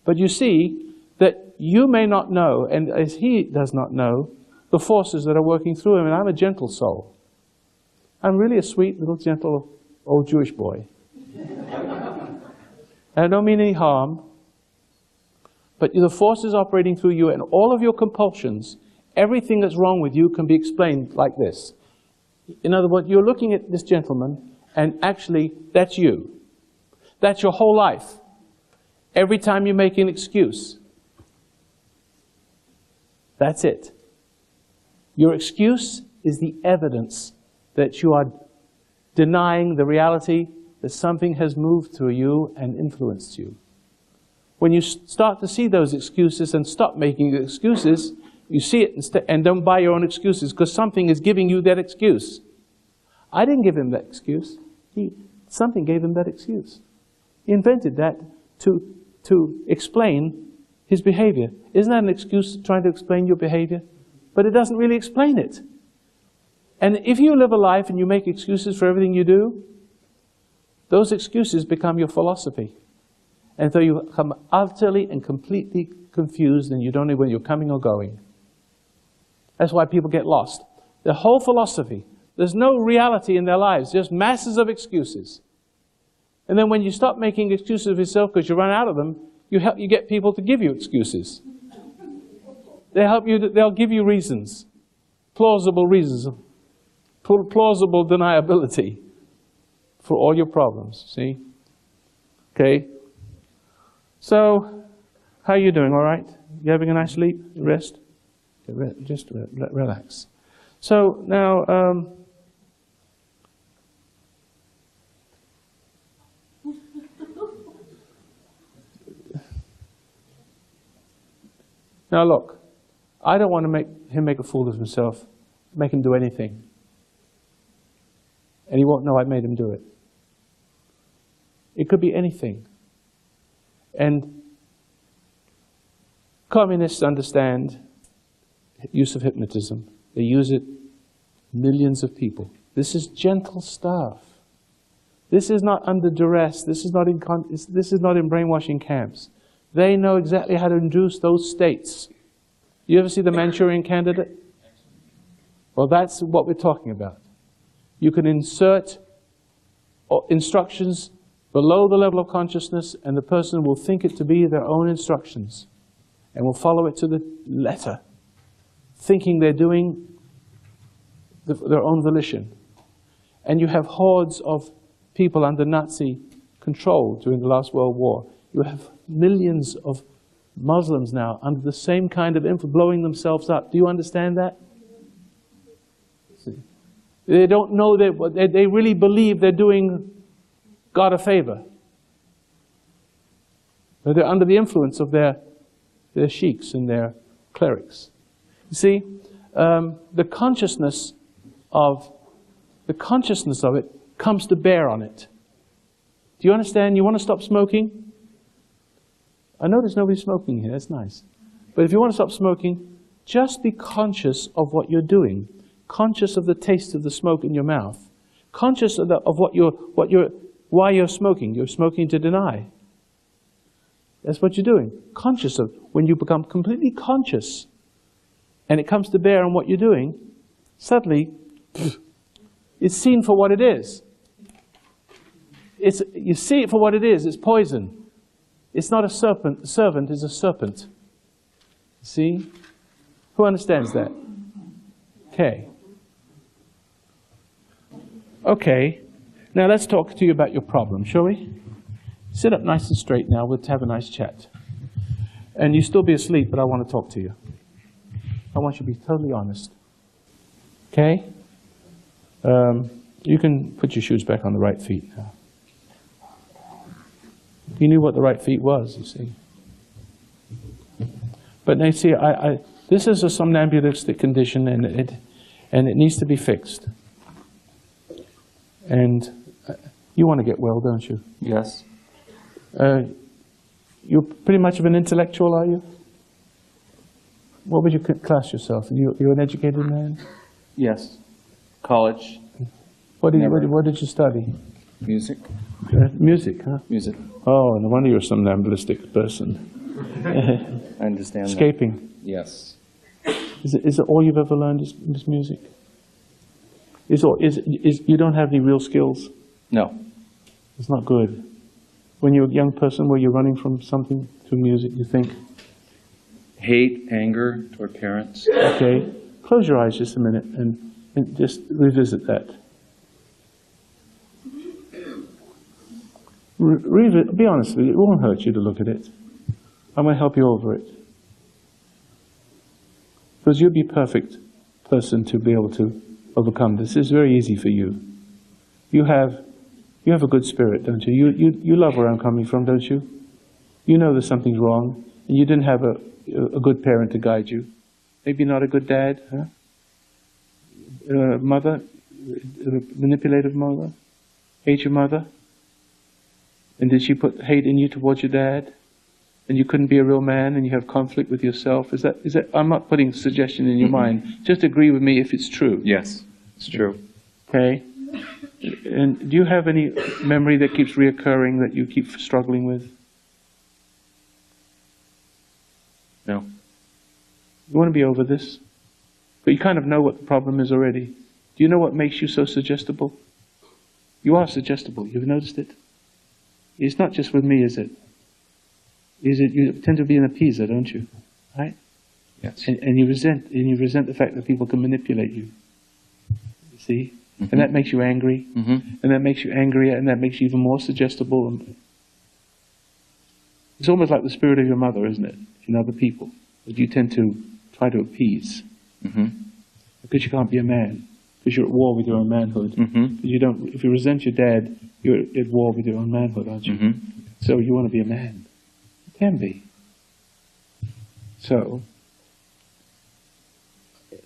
But you see that you may not know, and as he does not know, the forces that are working through him. And I'm a gentle soul. I'm really a sweet, little, gentle, old Jewish boy. I don't mean any harm. But the forces operating through you and all of your compulsions, everything that's wrong with you can be explained like this. In other words, you're looking at this gentleman, and actually, that's you. That's your whole life. Every time you make an excuse, that's it. Your excuse is the evidence that you are denying the reality that something has moved through you and influenced you. When you start to see those excuses and stop making excuses, you see it and don't buy your own excuses because something is giving you that excuse. I didn't give him that excuse. Something gave him that excuse. He invented that to explain his behavior. Isn't that an excuse trying to explain your behavior? But it doesn't really explain it. And if you live a life and you make excuses for everything you do, those excuses become your philosophy. And so you become utterly and completely confused and you don't know whether you're coming or going. That's why people get lost. Their whole philosophy, there's no reality in their lives, just masses of excuses. And then when you stop making excuses of yourself because you run out of them, you get people to give you excuses. They'll give you reasons, plausible reasons, plausible deniability for all your problems, see? Okay. So, how are you doing? All right? You having a nice sleep? Rest? Just relax. So, now, now look, I don't want to make him make a fool of himself, make him do anything. And he won't know I made him do it. It could be anything. And communists understand use of hypnotism. They use it, millions of people. This is gentle stuff. This is not under duress. This is not in brainwashing camps. They know exactly how to induce those states. You ever see The Manchurian Candidate? Well, that's what we're talking about. You can insert instructions below the level of consciousness, and the person will think it to be their own instructions and will follow it to the letter, thinking they're doing their own volition. And you have hordes of people under Nazi control during the last World War. You have millions of Muslims now under the same kind of influence, blowing themselves up. Do you understand that? See? They don't know that they really believe they're doing God a favor. But they're under the influence of their sheiks and their clerics. You see, the consciousness of it comes to bear on it. Do you understand? You want to stop smoking? I notice nobody's smoking here. That's nice. But if you want to stop smoking, just be conscious of what you're doing. Conscious of the taste of the smoke in your mouth. Conscious of why you're smoking. You're smoking to deny. That's what you're doing. Conscious of. When you become completely conscious and it comes to bear on what you're doing, suddenly it's seen for what it is. You see it for what it is. It's poison. It's not a serpent. The servant is a serpent. See? Who understands that? Okay. Okay. Now let's talk to you about your problem, shall we? Sit up nice and straight now. We'll have a nice chat. And you still be asleep, but I want to talk to you. I want you to be totally honest. Okay? You can put your shoes back on the right feet now. You knew what the right feet was, you see. But now, see, This is a somnambulistic condition, and it needs to be fixed. And you want to get well, don't you? Yes. You're pretty much of an intellectual, are you? What would you class yourself? You're an educated man? Yes. College. What did you study? Music. Music, huh? Music. Oh, no wonder you're a somnamblistic person. I understand Escaping. that. Yes. Is it all you've ever learned is music? You don't have any real skills? No. It's not good. When you're a young person, were you running from something to music, you think? Hate, anger toward parents. Okay. Close your eyes just a minute and just revisit that. Be honest with you, it won't hurt you to look at it. I'm going to help you over it. Because you'll be a perfect person to be able to overcome this. It's very easy for you. You have a good spirit, don't you? You love where I'm coming from, don't you? You know there's something wrong, and you didn't have a good parent to guide you. Maybe not a good dad, huh? Mother, a manipulative mother? Hate your mother? And did she put hate in you towards your dad? And you couldn't be a real man, and you have conflict with yourself? Is that? I'm not putting suggestion in your mind. Just agree with me if it's true. Yes, it's true. Okay. And do you have any memory that keeps reoccurring that you keep struggling with? No. You want to be over this? But you kind of know what the problem is already. Do you know what makes you so suggestible? You are suggestible. You've noticed it? It's not just with me, is it? You tend to be an appeaser, don't you? Right? Yes. And you resent the fact that people can manipulate you. You see? Mm-hmm. And that makes you angry. Mm-hmm. And that makes you angrier, and that makes you even more suggestible. It's almost like the spirit of your mother, isn't it? In other people, that you tend to try to appease. Mm-hmm. Because you can't be a man. Because you're at war with your own manhood. Mm-hmm. If you resent your dad, you're at war with your own manhood, aren't you? Mm-hmm. So you want to be a man. You can be. So,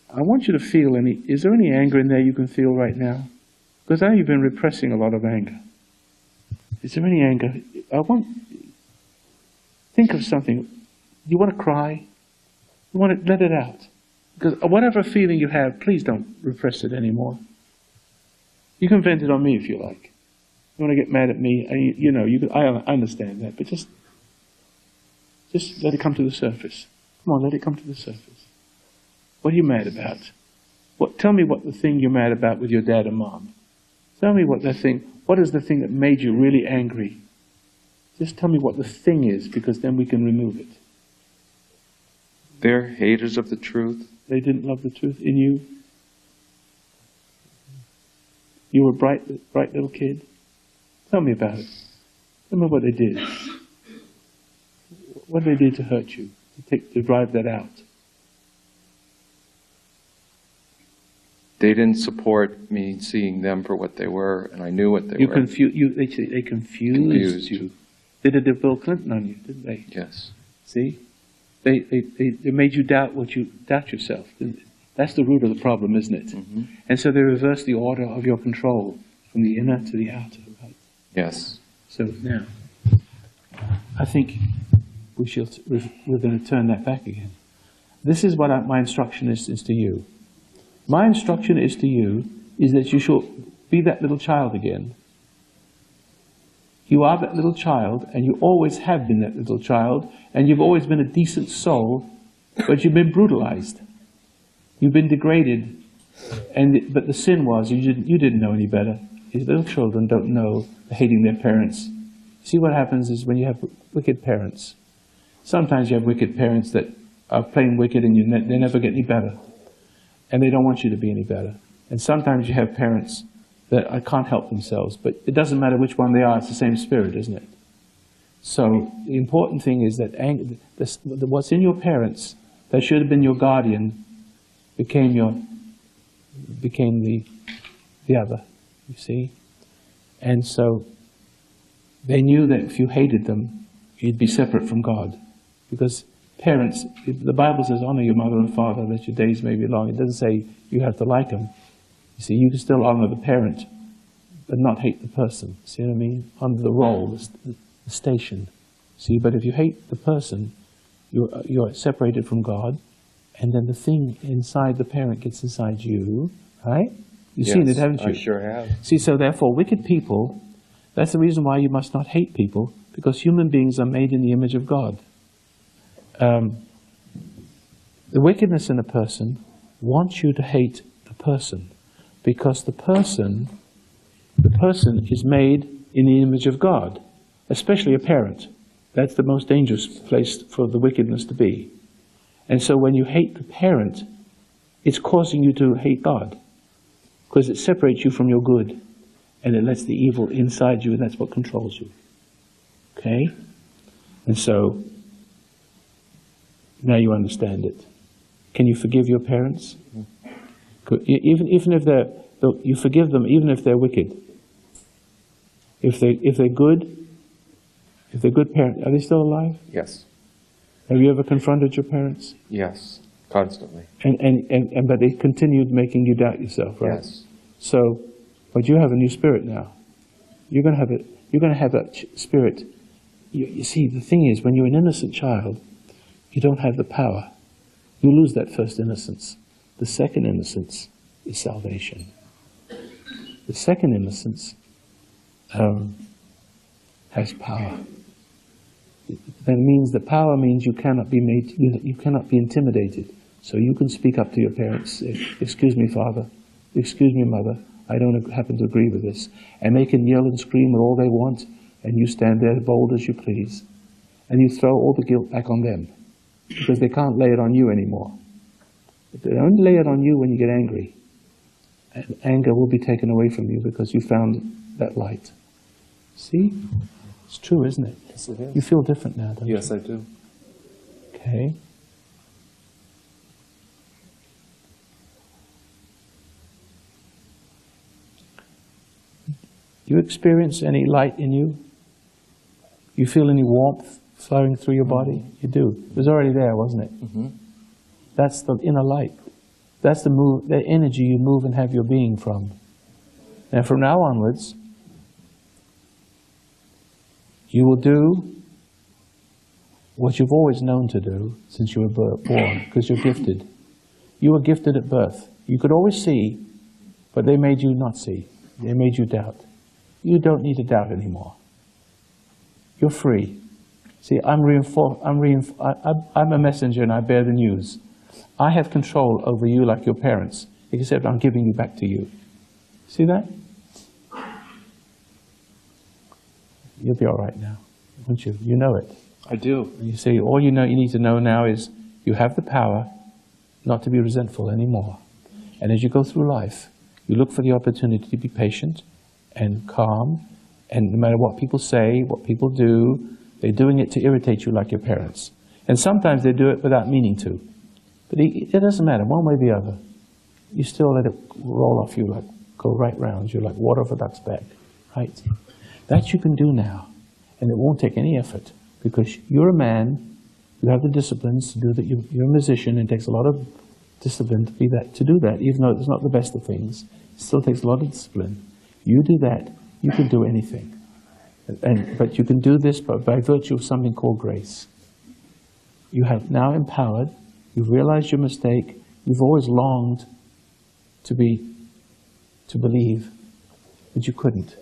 I want you to feel is there any anger in there you can feel right now? Because I know you've been repressing a lot of anger. Is there any anger? Think of something. You want to cry? You want to let it out. Because whatever feeling you have, please don't repress it anymore. You can vent it on me if you like. You want to get mad at me, I understand that, but just let it come to the surface. Come on, let it come to the surface. What are you mad about? Tell me what the thing you're mad about with your dad and mom. Tell me what is the thing that made you really angry? Just tell me what the thing is, because then we can remove it. They're haters of the truth. They didn't love the truth in you. You were a bright little kid. Tell me about it. Tell me what they did. What did they do to hurt you, to drive that out? They didn't support me seeing them for what they were, and I knew what they were. They confused you. They did the Bill Clinton on you, didn't they? Yes. See? They made you doubt yourself. That's the root of the problem, isn't it? Mm-hmm. And so they reversed the order of your control from the inner to the outer, right? Yes. So now, I think we're going to turn that back again. This is what my instruction is to you. My instruction is to you is that you shall be that little child again. You are that little child, and you always have been that little child, and you've always been a decent soul, but you've been brutalized. You've been degraded, but the sin was you didn't know any better. These little children don't know hating their parents. See what happens is when you have wicked parents. Sometimes you have wicked parents that are plain wicked, and they never get any better, and they don't want you to be any better. And sometimes you have parents that can't help themselves, but it doesn't matter which one they are, it's the same spirit, isn't it? So the important thing is that what's in your parents that should have been your guardian became the other, you see? And so they knew that if you hated them, you'd be separate from God. Because parents, the Bible says, honor your mother and father that your days may be long. It doesn't say you have to like them. You see, you can still honor the parent, but not hate the person. See what I mean? Honor the role, the station. See, but if you hate the person, you're separated from God, and then the thing inside the parent gets inside you, right? You've seen it, haven't you? I sure have. See, so therefore, wicked people, that's the reason why you must not hate people, because human beings are made in the image of God. The wickedness in a person wants you to hate the person, because the person is made in the image of God, especially a parent. That's the most dangerous place for the wickedness to be. And so when you hate the parent, it's causing you to hate God, because it separates you from your good, and it lets the evil inside you, and that's what controls you. Okay? And so, now you understand it. Can you forgive your parents? Even if you forgive them, even if they're wicked. If they're good parents, are they still alive? Yes. Have you ever confronted your parents? Yes. Constantly. But they continued making you doubt yourself, right? Yes. So, but you have a new spirit now. You're going to have that spirit. You see, the thing is, when you're an innocent child, you don't have the power. You lose that first innocence. The second innocence is salvation. The second innocence has power. That means the power means you cannot be made. You cannot be intimidated. So you can speak up to your parents. Say, "Excuse me, father. Excuse me, mother. I don't happen to agree with this." And they can yell and scream all they want, and you stand there bold as you please, and you throw all the guilt back on them, because they can't lay it on you anymore. They only lay it on you when you get angry. And anger will be taken away from you because you found that light. See? It's true, isn't it? Yes, it is. You feel different now, don't you? Yes, I do. Okay. Do you experience any light in you? You feel any warmth flowing through your body? You do. It was already there, wasn't it? Mm-hmm. That's the inner light. That's the energy you move and have your being from. And from now onwards, you will do what you've always known to do since you were born, because you're gifted. You were gifted at birth. You could always see, but they made you not see. They made you doubt. You don't need to doubt anymore. You're free. See, I'm a messenger and I bear the news. I have control over you like your parents, except I'm giving you back to you. See that? You'll be all right now, won't you? You know it. I do. You see, all you need to know now is you have the power not to be resentful anymore. And as you go through life, you look for the opportunity to be patient and calm, and no matter what people say, what people do, they're doing it to irritate you like your parents. And sometimes they do it without meaning to. But it doesn't matter, one way or the other. You still let it roll off you, like go right round you, like water off a duck's back, right? That you can do now, and it won't take any effort, because you're a man, you have the disciplines to do that. You're a musician, and it takes a lot of discipline to do that, even though it's not the best of things. It still takes a lot of discipline. You do that, you can do anything. But you can do this by virtue of something called grace. You have now empowered, you've realized your mistake, you've always longed to believe, but you couldn't,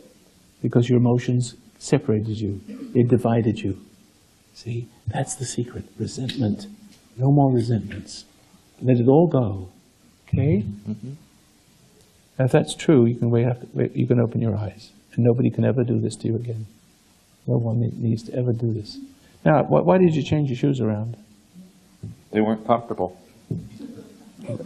because your emotions separated you, they divided you. See, that's the secret, resentment. No more resentments. Let it all go, okay? Mm-hmm. Now, if that's true, you can open your eyes, and nobody can ever do this to you again. No one needs to ever do this. Now, why did you change your shoes around? They weren't comfortable.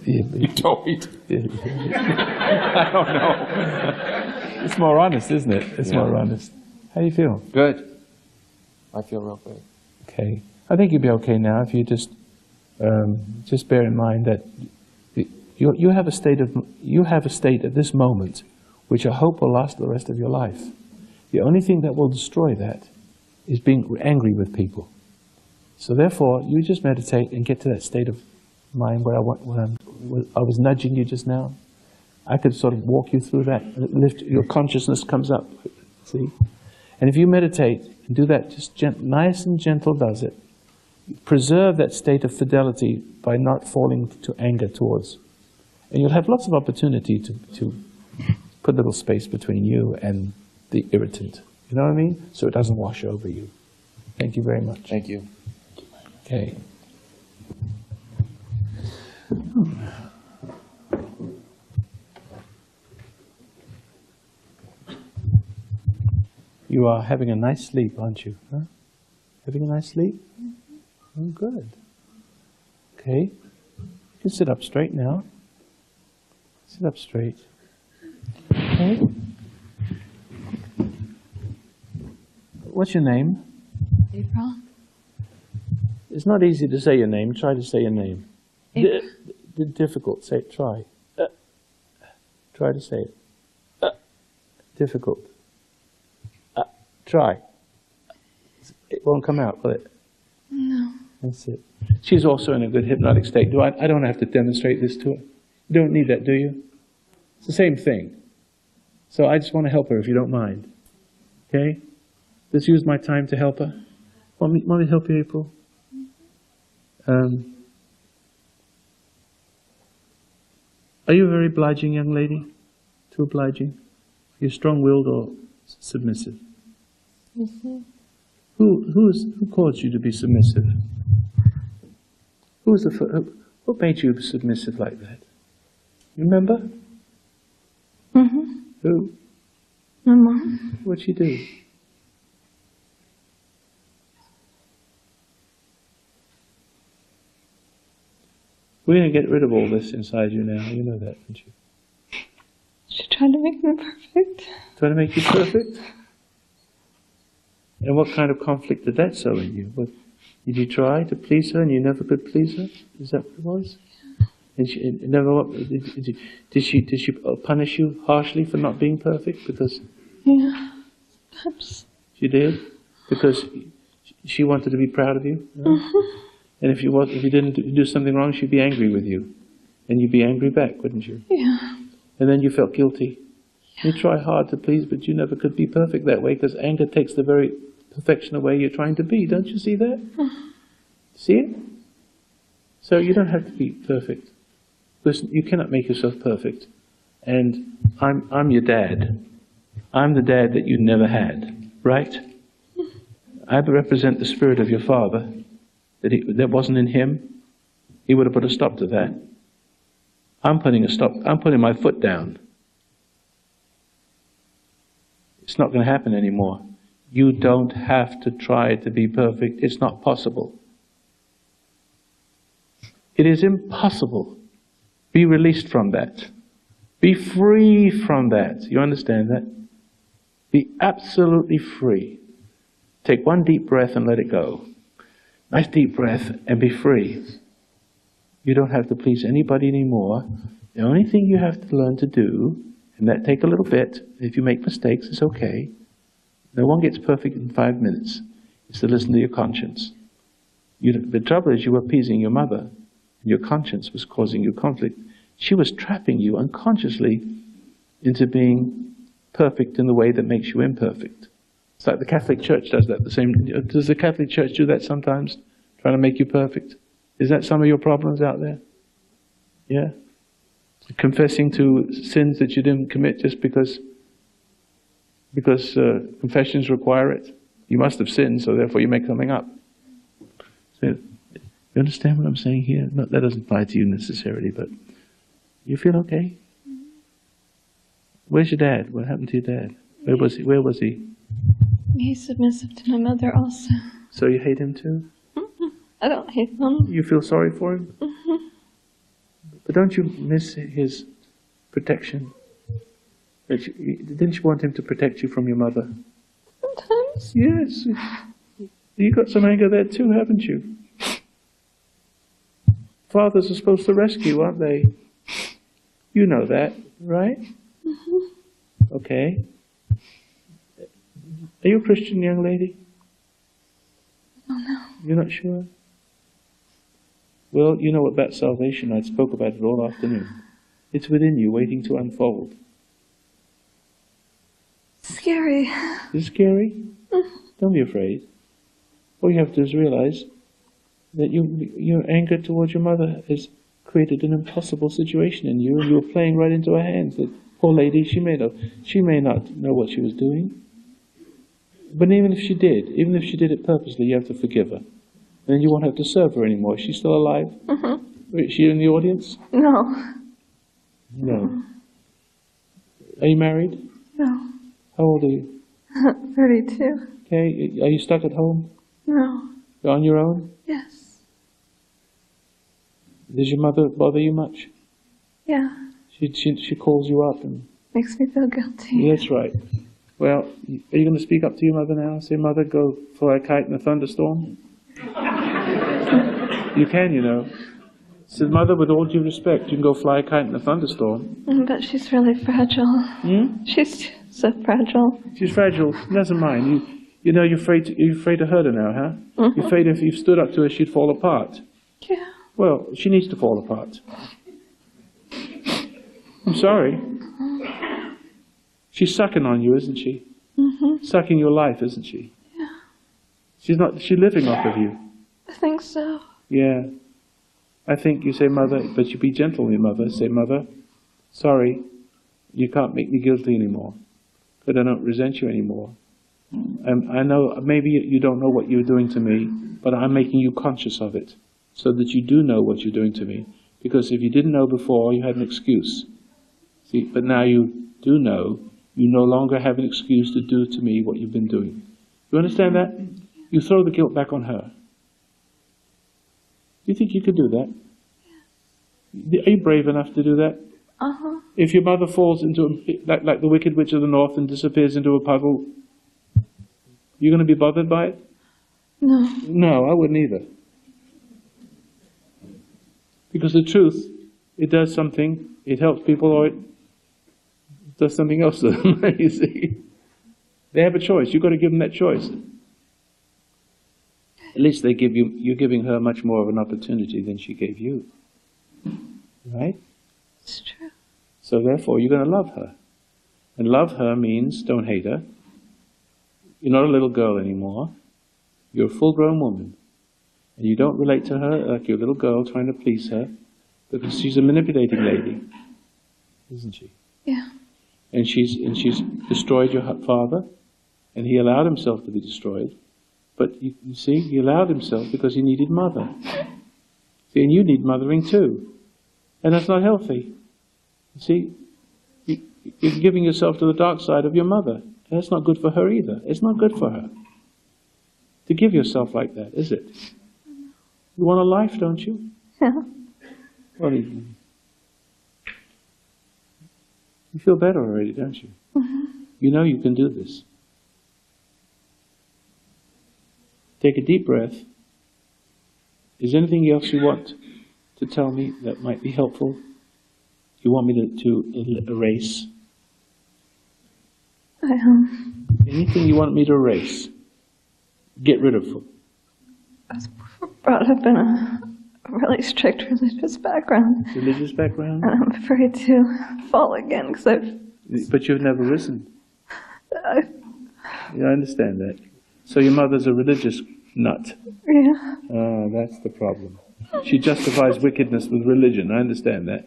You told me. I don't know. It's more honest, isn't it? It's more honest. How do you feel? Good. I feel real good. Okay. I think you'll be okay now if you just bear in mind that you have a state at this moment which I hope will last the rest of your life. The only thing that will destroy that is being angry with people. So therefore, you just meditate and get to that state of mind where I was nudging you just now. I could sort of walk you through that. Lift, your consciousness comes up, see? And if you meditate and do that, just nice and gentle does it. Preserve that state of fidelity by not falling to anger towards. And you'll have lots of opportunity to put a little space between you and the irritant. You know what I mean? So it doesn't wash over you. Thank you very much. Thank you. Okay. You are having a nice sleep, aren't you? Huh? Having a nice sleep? Oh, good. Okay. You can sit up straight now. Sit up straight. Okay. What's your name? April. It's not easy to say your name. Try to say your name. Difficult. Say it. Try. Try to say it. Difficult. Try. It won't come out, will it? No. That's it. She's also in a good hypnotic state. I don't have to demonstrate this to her. You don't need that, do you? It's the same thing. So I just want to help her, if you don't mind. Okay? Let's use my time to help her. Want me to help you, April? Are you a very obliging young lady? Too obliging? Are you strong-willed or submissive? Submissive. Who caused you to be submissive? What made you submissive like that? You remember? Mm-hmm. Who? My mom. What'd she do? We're going to get rid of all this inside you now. You know that, don't you? She tried to make me perfect. Trying to make you perfect? And what kind of conflict did that sow in you? Did you try to please her and you never could please her? Is that what it was? And she never. Did she punish you harshly for not being perfect? Because Yeah. Perhaps. she did, because she wanted to be proud of you. No? Mm-hmm. And if you didn't do something wrong, she'd be angry with you, and you'd be angry back, wouldn't you? Yeah. And then you felt guilty. You try hard to please, but you never could be perfect that way, because anger takes the very perfection away you're trying to be. Don't you see that? Mm-hmm. See it? So you don't have to be perfect. Listen, you cannot make yourself perfect. And I'm your dad. I'm the dad that you never had, right? I represent the spirit of your father. That wasn't in him. He would have put a stop to that. I'm putting a stop. I'm putting my foot down. It's not going to happen anymore. You don't have to try to be perfect. It's not possible. It is impossible. Be released from that. Be free from that. You understand that? Be absolutely free. Take one deep breath and let it go. Nice deep breath and be free. You don't have to please anybody anymore. The only thing you have to learn to do, and that take a little bit, if you make mistakes, it's okay. No one gets perfect in 5 minutes. Is to listen to your conscience. The trouble is you were appeasing your mother. Your conscience was causing you conflict. She was trapping you unconsciously into being perfect in the way that makes you imperfect. It's like the Catholic Church does that. Does the Catholic Church do that sometimes? Trying to make you perfect? Is that some of your problems out there? Yeah? Confessing to sins that you didn't commit just because confessions require it. You must have sinned, so therefore you make something up. So, you understand what I'm saying here? No, that doesn't apply to you necessarily, but you feel okay? Where's your dad? What happened to your dad? Where was he? He's submissive to my mother also. So you hate him too? I don't hate him. You feel sorry for him? Mm-hmm. But don't you miss his protection? Didn't you want him to protect you from your mother? Sometimes. Yes. You got some anger there too, haven't you? Fathers are supposed to rescue, aren't they? You know that, right? Mm-hmm. Okay. Are you a Christian young lady? don't know. You're not sure? Well, you know about salvation. I spoke about it all afternoon. It's within you, waiting to unfold. Scary. Is it scary? Don't be afraid. All you have to do is realize that your anger towards your mother has created an impossible situation in you, and you were playing right into her hands. That poor lady, she may not know what she was doing. But even if she did it purposely, you have to forgive her. And then you won't have to serve her anymore. Is she still alive? Mm-hmm. Is she in the audience? No. No. Are you married? No. How old are you? 32. Okay. Are you stuck at home? No. You're on your own? Yes. Does your mother bother you much? Yeah. She calls you up and... Makes me feel guilty. That's right. Well, are you going to speak up to your mother now? Say, Mother, go fly a kite in a thunderstorm? You can, you know. Say, Mother, with all due respect, you can go fly a kite in a thunderstorm. But she's really fragile. She's so fragile. She's fragile. She doesn't mind. You know, you're afraid to hurt her now, huh? You're afraid if you stood up to her, she'd fall apart. Yeah. Well, she needs to fall apart. I'm sorry. She's sucking on you, isn't she? Sucking your life, isn't she? Yeah. She's living off of you. I think so. Yeah. I think you say, Mother, but you be gentle with your mother. Say, Mother, sorry, you can't make me guilty anymore. But I don't resent you anymore. I know maybe you don't know what you're doing to me, but I'm making you conscious of it, so that you do know what you're doing to me. Because if you didn't know before, you had an excuse. See, but now you do know, you no longer have an excuse to do to me what you've been doing. You understand that? You throw the guilt back on her. Do you think you could do that? Are you brave enough to do that? If your mother falls into, like the Wicked Witch of the North, and disappears into a puddle, you're going to be bothered by it? No. No, I wouldn't either. Because the truth, it does something, it helps people, or it does something else to them, you see. They have a choice. You've got to give them that choice. At least you're giving her much more of an opportunity than she gave you. Right? It's true. So therefore, you're going to love her. And love her means don't hate her. You're not a little girl anymore. You're a full-grown woman. And you don't relate to her like you're a little girl trying to please her, because she's a manipulating lady, isn't she? Yeah. And she's destroyed your father, and he allowed himself to be destroyed. But you see, he allowed himself because he needed mother. See, and you need mothering too. And that's not healthy. You see, you're giving yourself to the dark side of your mother. And that's not good for her either. It's not good for her to give yourself like that, is it? You want a life, don't you? Yeah. Well, you feel better already, don't you? You know you can do this. Take a deep breath. Is there anything else you want to tell me that might be helpful? You want me to erase? Anything you want me to erase? Get rid of them. I was brought up in a really strict religious background. Religious background? And I'm afraid to fall again because But you've never risen. Yeah, I understand that. So your mother's a religious nut. Yeah. Ah, that's the problem. She justifies wickedness with religion. I understand that.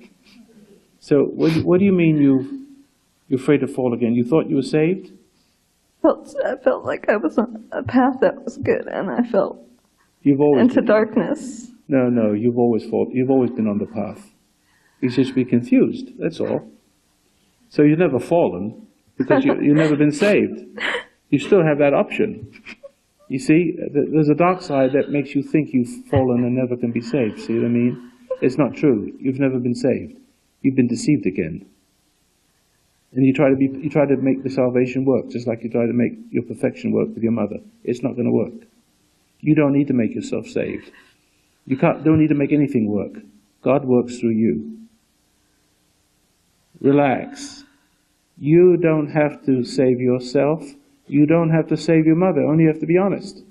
So what do you mean you're afraid to fall again? You thought you were saved? I felt like I was on a path that was good, and I fell You've always into been. darkness. No, you've always been on the path. You just be confused, that's all. So you've never fallen, because you've never been saved. You still have that option. You see, there's a dark side that makes you think you've fallen and never can be saved. See what I mean? It's not true. You've never been saved. You've been deceived again. And you try to make the salvation work, just like you try to make your perfection work with your mother. It's not going to work. You don't need to make yourself saved. You don't need to make anything work. God works through you. Relax. You don't have to save yourself. You don't have to save your mother. Only you have to be honest.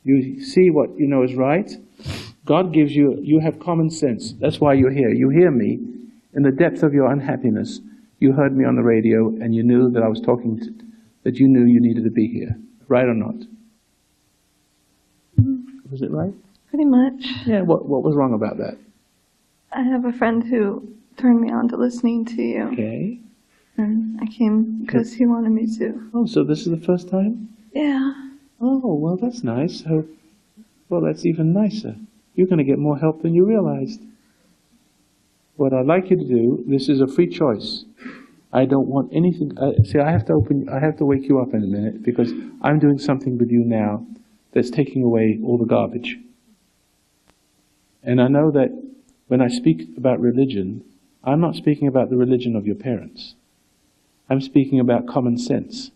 You see what you know is right. God gives you, you have common sense. That's why you're here. You hear me in the depth of your unhappiness. You heard me on the radio and you knew that I was talking to, that you knew you needed to be here. Right or not? Was it right? Pretty much. Yeah, what was wrong about that? I have a friend who turned me on to listening to you. Okay. And I came because he wanted me to. Oh, so this is the first time? Yeah. Oh, well, that's nice. So, well, that's even nicer. You're going to get more help than you realized. What I'd like you to do, this is a free choice. I don't want anything. See, I have to wake you up in a minute because I'm doing something with you now that's taking away all the garbage. And I know that when I speak about religion, I'm not speaking about the religion of your parents. I'm speaking about common sense.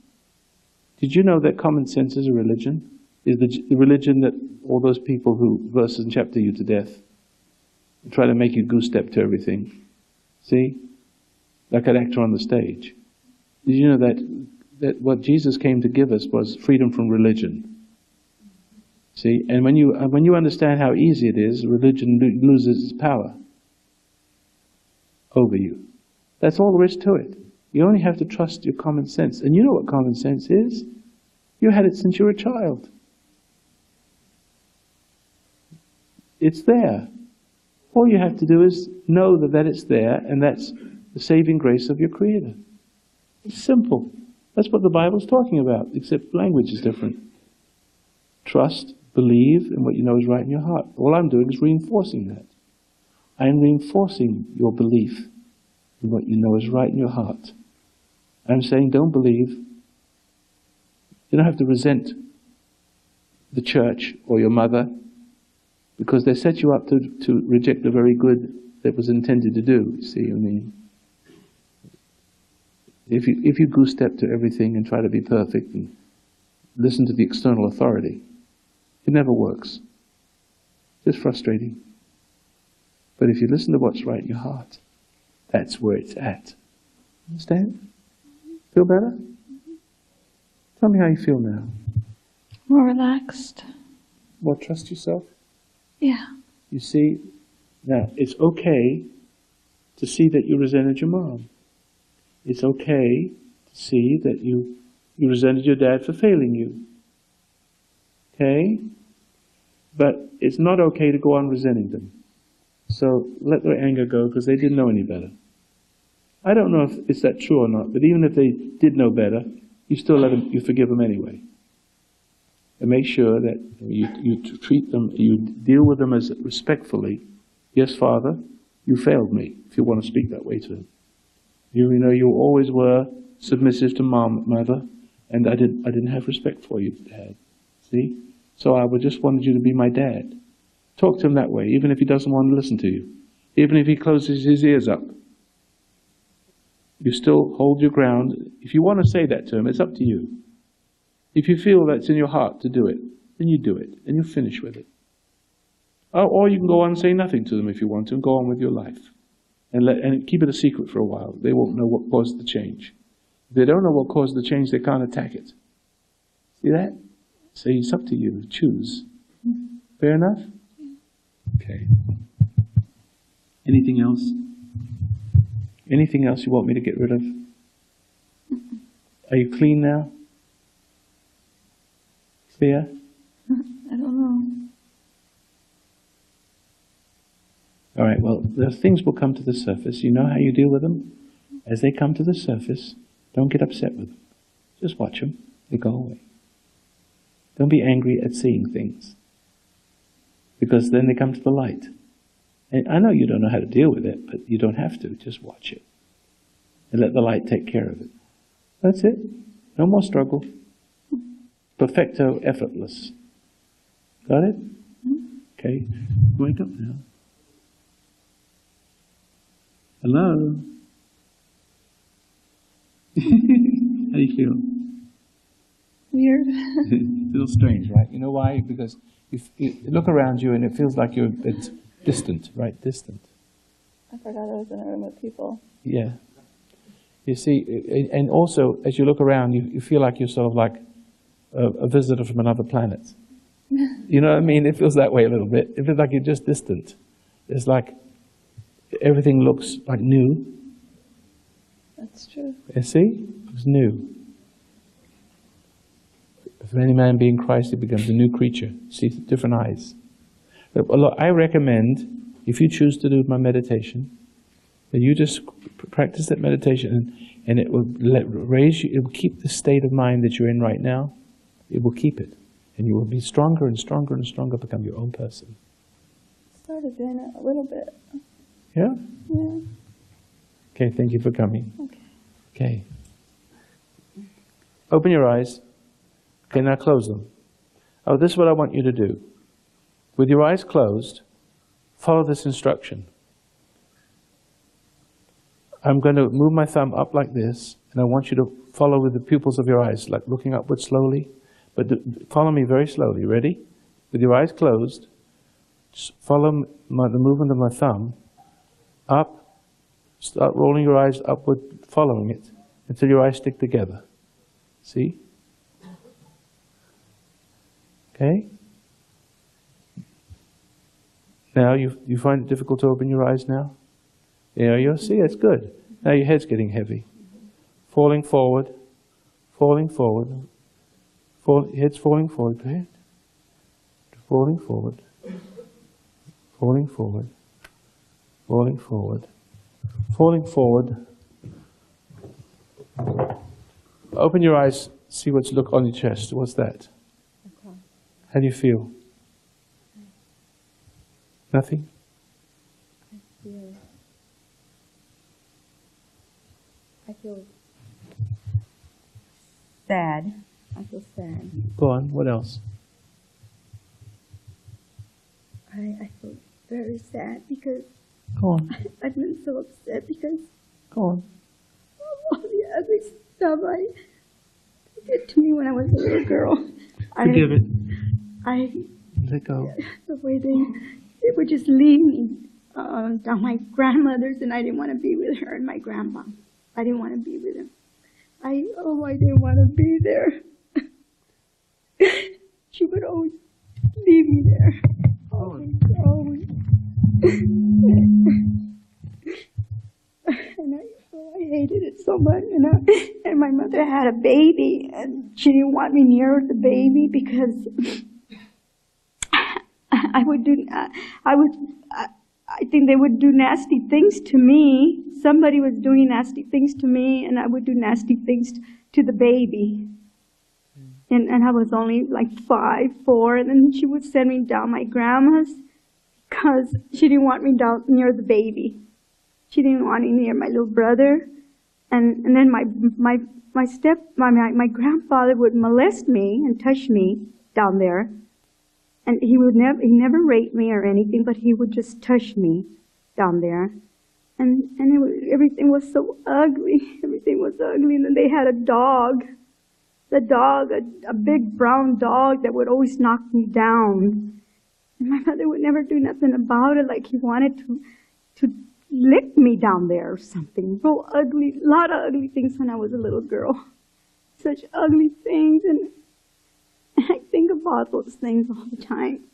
Did you know that common sense is a religion? Is the religion that all those people who verse and chapter you to death try to make you goose step to everything? See? Like an actor on the stage. Did you know that what Jesus came to give us was freedom from religion? See? And when you understand how easy it is, religion loses its power over you. That's all there is to it. You only have to trust your common sense. And you know what common sense is? You had it since you were a child. It's there. All you have to do is know that it's there, and that's the saving grace of your Creator. It's simple. That's what the Bible's talking about, except language is different. Trust, believe in what you know is right in your heart. All I'm doing is reinforcing that. I'm reinforcing your belief in what you know is right in your heart. I'm saying don't believe. You don't have to resent the church or your mother because they set you up to reject the very good that was intended to do. You see, I mean, if you goose step to everything and try to be perfect and listen to the external authority, it never works. It's frustrating. But if you listen to what's right in your heart, that's where it's at. Understand? Feel better? Tell me how you feel now. More relaxed. More trust yourself? Yeah. You see, now it's okay to see that you resented your mom. It's okay to see that you resented your dad for failing you. Okay? But it's not okay to go on resenting them. So let their anger go because they didn't know any better. I don't know if it's that true or not, but even if they did know better, you still you forgive them anyway. And make sure that you treat them, you deal with them as respectfully. Yes, Father, you failed me, if you want to speak that way to them. You know, you always were submissive to mother, and I didn't have respect for you, Dad. See? So I just wanted you to be my dad. Talk to him that way, even if he doesn't want to listen to you. Even if he closes his ears up. You still hold your ground. If you want to say that to him, it's up to you. If you feel that's in your heart to do it, then you do it, and you finish with it. Or you can go on and say nothing to them if you want to, and go on with your life. And keep it a secret for a while. They won't know what caused the change. If they don't know what caused the change, they can't attack it. See that? So it's up to you. Choose. Fair enough? Okay. Anything else? Anything else you want me to get rid of? Are you clean now? Clear? I don't know. All right, well, the things will come to the surface. You know how you deal with them? As they come to the surface, don't get upset with them. Just watch them. They go away. Don't be angry at seeing things. Because then they come to the light. And I know you don't know how to deal with it, but you don't have to. Just watch it. And let the light take care of it. That's it. No more struggle. Perfecto, effortless. Got it? Okay. Wake up now. Hello? How do you feel? Weird. It feels strange, right? You know why? Because you look around you and it feels like it's distant, right? Distant. I forgot I was in a room with people. Yeah. You see, and also as you look around, you feel like you're sort of like a visitor from another planet. You know what I mean? It feels that way a little bit. It feels like you're just distant. It's like everything looks like new. That's true. You see? It's new. If any man be in Christ, he becomes a new creature. See, different eyes. But look, I recommend, if you choose to do my meditation, that you just practice that meditation, and it will raise you. It will keep the state of mind that you're in right now. It will keep it, and you will be stronger and stronger and stronger, become your own person. Started doing it a little bit. Yeah? Yeah. Okay, thank you for coming. Okay. Okay. Open your eyes. Okay, now close them. Oh, this is what I want you to do. With your eyes closed, follow this instruction. I'm going to move my thumb up like this, and I want you to follow with the pupils of your eyes, like looking upward slowly. But follow me very slowly. Ready? With your eyes closed, just follow the movement of my thumb up. Start rolling your eyes upward, following it, until your eyes stick together. See? Okay? Now, you find it difficult to open your eyes now? Yeah, you see, it's good. Now your head's getting heavy. Falling forward, falling forward. Head's falling forward, go ahead. Falling forward, falling forward, falling forward, falling forward. Open your eyes, see what's look on your chest. What's that? Okay. How do you feel? Nothing? I feel sad. I feel sad. Go on, what else? I feel very sad because Go on, I've been so upset because go on. all the ugly stuff I did to me when I was a little girl. Forgive it. Let go. The way they would just leave me down my grandmother's, and I didn't want to be with her and my grandpa. I didn't want to be with him. I didn't want to be there. She would always leave me there. Always. And I hated it so much. And my mother had a baby, and she didn't want me near the baby because I think they would do nasty things to me. Somebody was doing nasty things to me, and I would do nasty things to the baby. And I was only like 5, 4, and then she would send me down my grandma's because she didn't want me down near the baby. She didn't want me near my little brother. And then my grandfather would molest me and touch me down there. And he never raped me or anything, but he would just touch me down there. And everything was so ugly. Everything was ugly. And then they had a dog. The dog, a big brown dog that would always knock me down. And my mother would never do nothing about it, like he wanted to lick me down there or something. Real ugly, a lot of ugly things when I was a little girl. Such ugly things, and I think about those things all the time.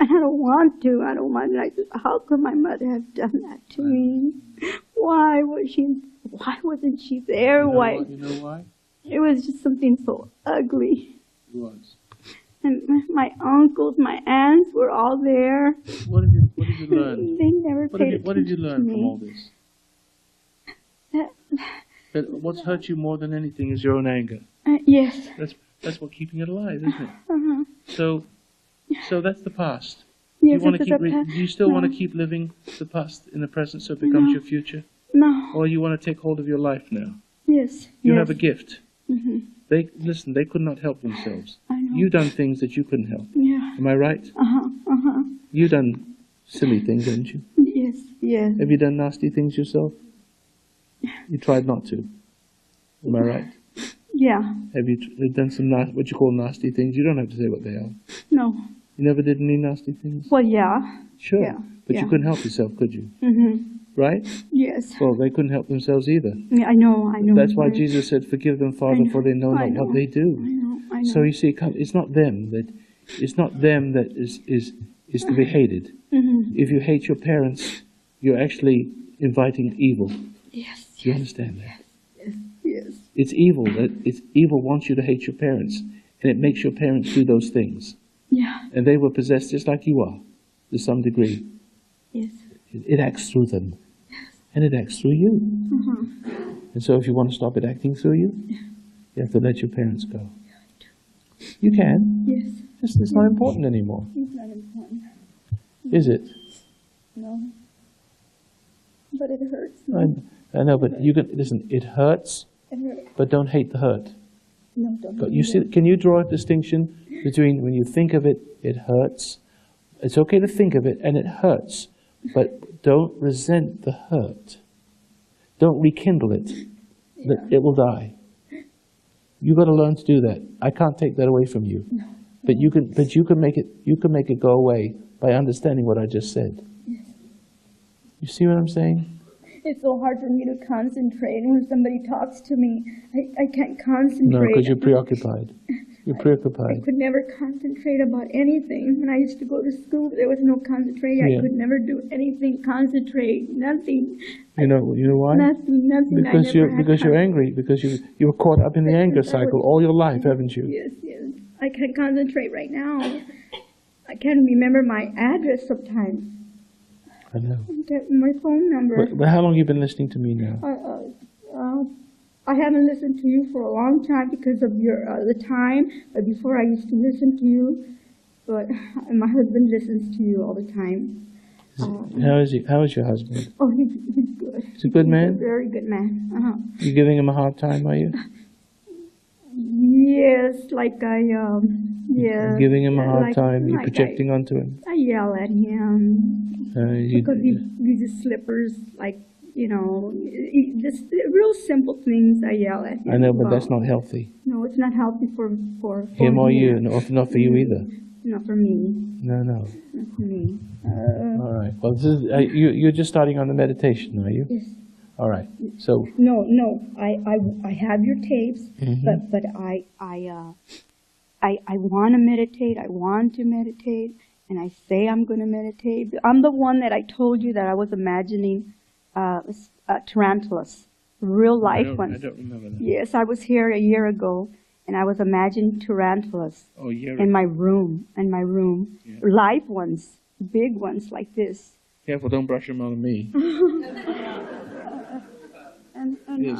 And I don't want to. I just, how could my mother have done that to me? Why wasn't she there? You know why? It was just something so ugly. It was. And my uncles, my aunts were all there. What did you learn? They never paid attention to me. What did you learn from all this? That what's hurt you more than anything is your own anger. Yes. That's what keeping it alive, isn't it? Uh-huh. So that's the past. Yes, do you still want to keep living the past in the present so it becomes your future? No. Or you want to take hold of your life now? Yes. You have a gift. Mm-hmm. They could not help themselves. I know. You done things that you couldn't help. Yeah. Am I right? Uh-huh. Uh-huh. You done silly things, haven't you? Yes. Yes. Have you done nasty things yourself? You tried not to. Am I right? Yeah. Have you done some what you call nasty things? You don't have to say what they are. No. You never did any nasty things? Well, yeah. Sure. Yeah. But you couldn't help yourself, could you? Mm-hmm. Right? Yes. Well, they couldn't help themselves either. Yeah, I know. That's why Jesus said, "Forgive them, Father, for they know not what they do." I know. So you see, it's not them. That It's not them that is to be hated. If you hate your parents, you're actually inviting evil. Yes. Do you understand that? Yes. It's evil. It's evil wants you to hate your parents, and it makes your parents do those things. Yeah. And they were possessed just like you are, to some degree. Yes. It acts through them, and it acts through you. And so if you want to stop it acting through you, you have to let your parents go. You can. Yes. It's not important anymore. It's not important. Is it? No. But it hurts me. I know, but you can listen. It hurts, It hurts. but don't hate the hurt. No, don't. But you see, can you draw a distinction between when you think of it, it hurts? It's okay to think of it, and it hurts, but don't resent the hurt. Don't rekindle it. It will die. You've got to learn to do that. I can't take that away from you. No. But you can make it go away by understanding what I just said. You see what I'm saying? It's so hard for me to concentrate, and when somebody talks to me, I can't concentrate. No, because you're preoccupied. You're I preoccupied. could never concentrate about anything. When I used to go to school, there was no concentration. Yeah. I could never do anything, concentrate, nothing. You know why? Nothing. Because you're angry. Because you were caught up in the anger cycle all your life, haven't you? Yes. I can't concentrate right now. I can't remember my address sometimes. I know. My phone number. But how long have you been listening to me now? I haven't listened to you for a long time because of the time. Before I used to listen to you, but my husband listens to you all the time. How is he? How is your husband? Oh, he's good. He's a good man? He's a very good man. You giving him a hard time, are you? Yes, yeah. You're giving him a hard time. You're like projecting onto him. I yell at him because he uses slippers, just real simple things. I yell at him. I know, but that's not healthy. No, it's not healthy for him or you, not for you either. Not for me. No. Not for me. All right. Well, this is, you're just starting on the meditation, are you? Yes. All right. So. No. I have your tapes, but I want to meditate. I want to meditate, and I say I'm going to meditate. I'm the one that I told you that I was imagining tarantulas, real life ones. I don't remember that. Yes, I was here a year ago, and I was imagining tarantulas in my room. Yeah. Live ones, big ones like this. Careful, don't brush them on me.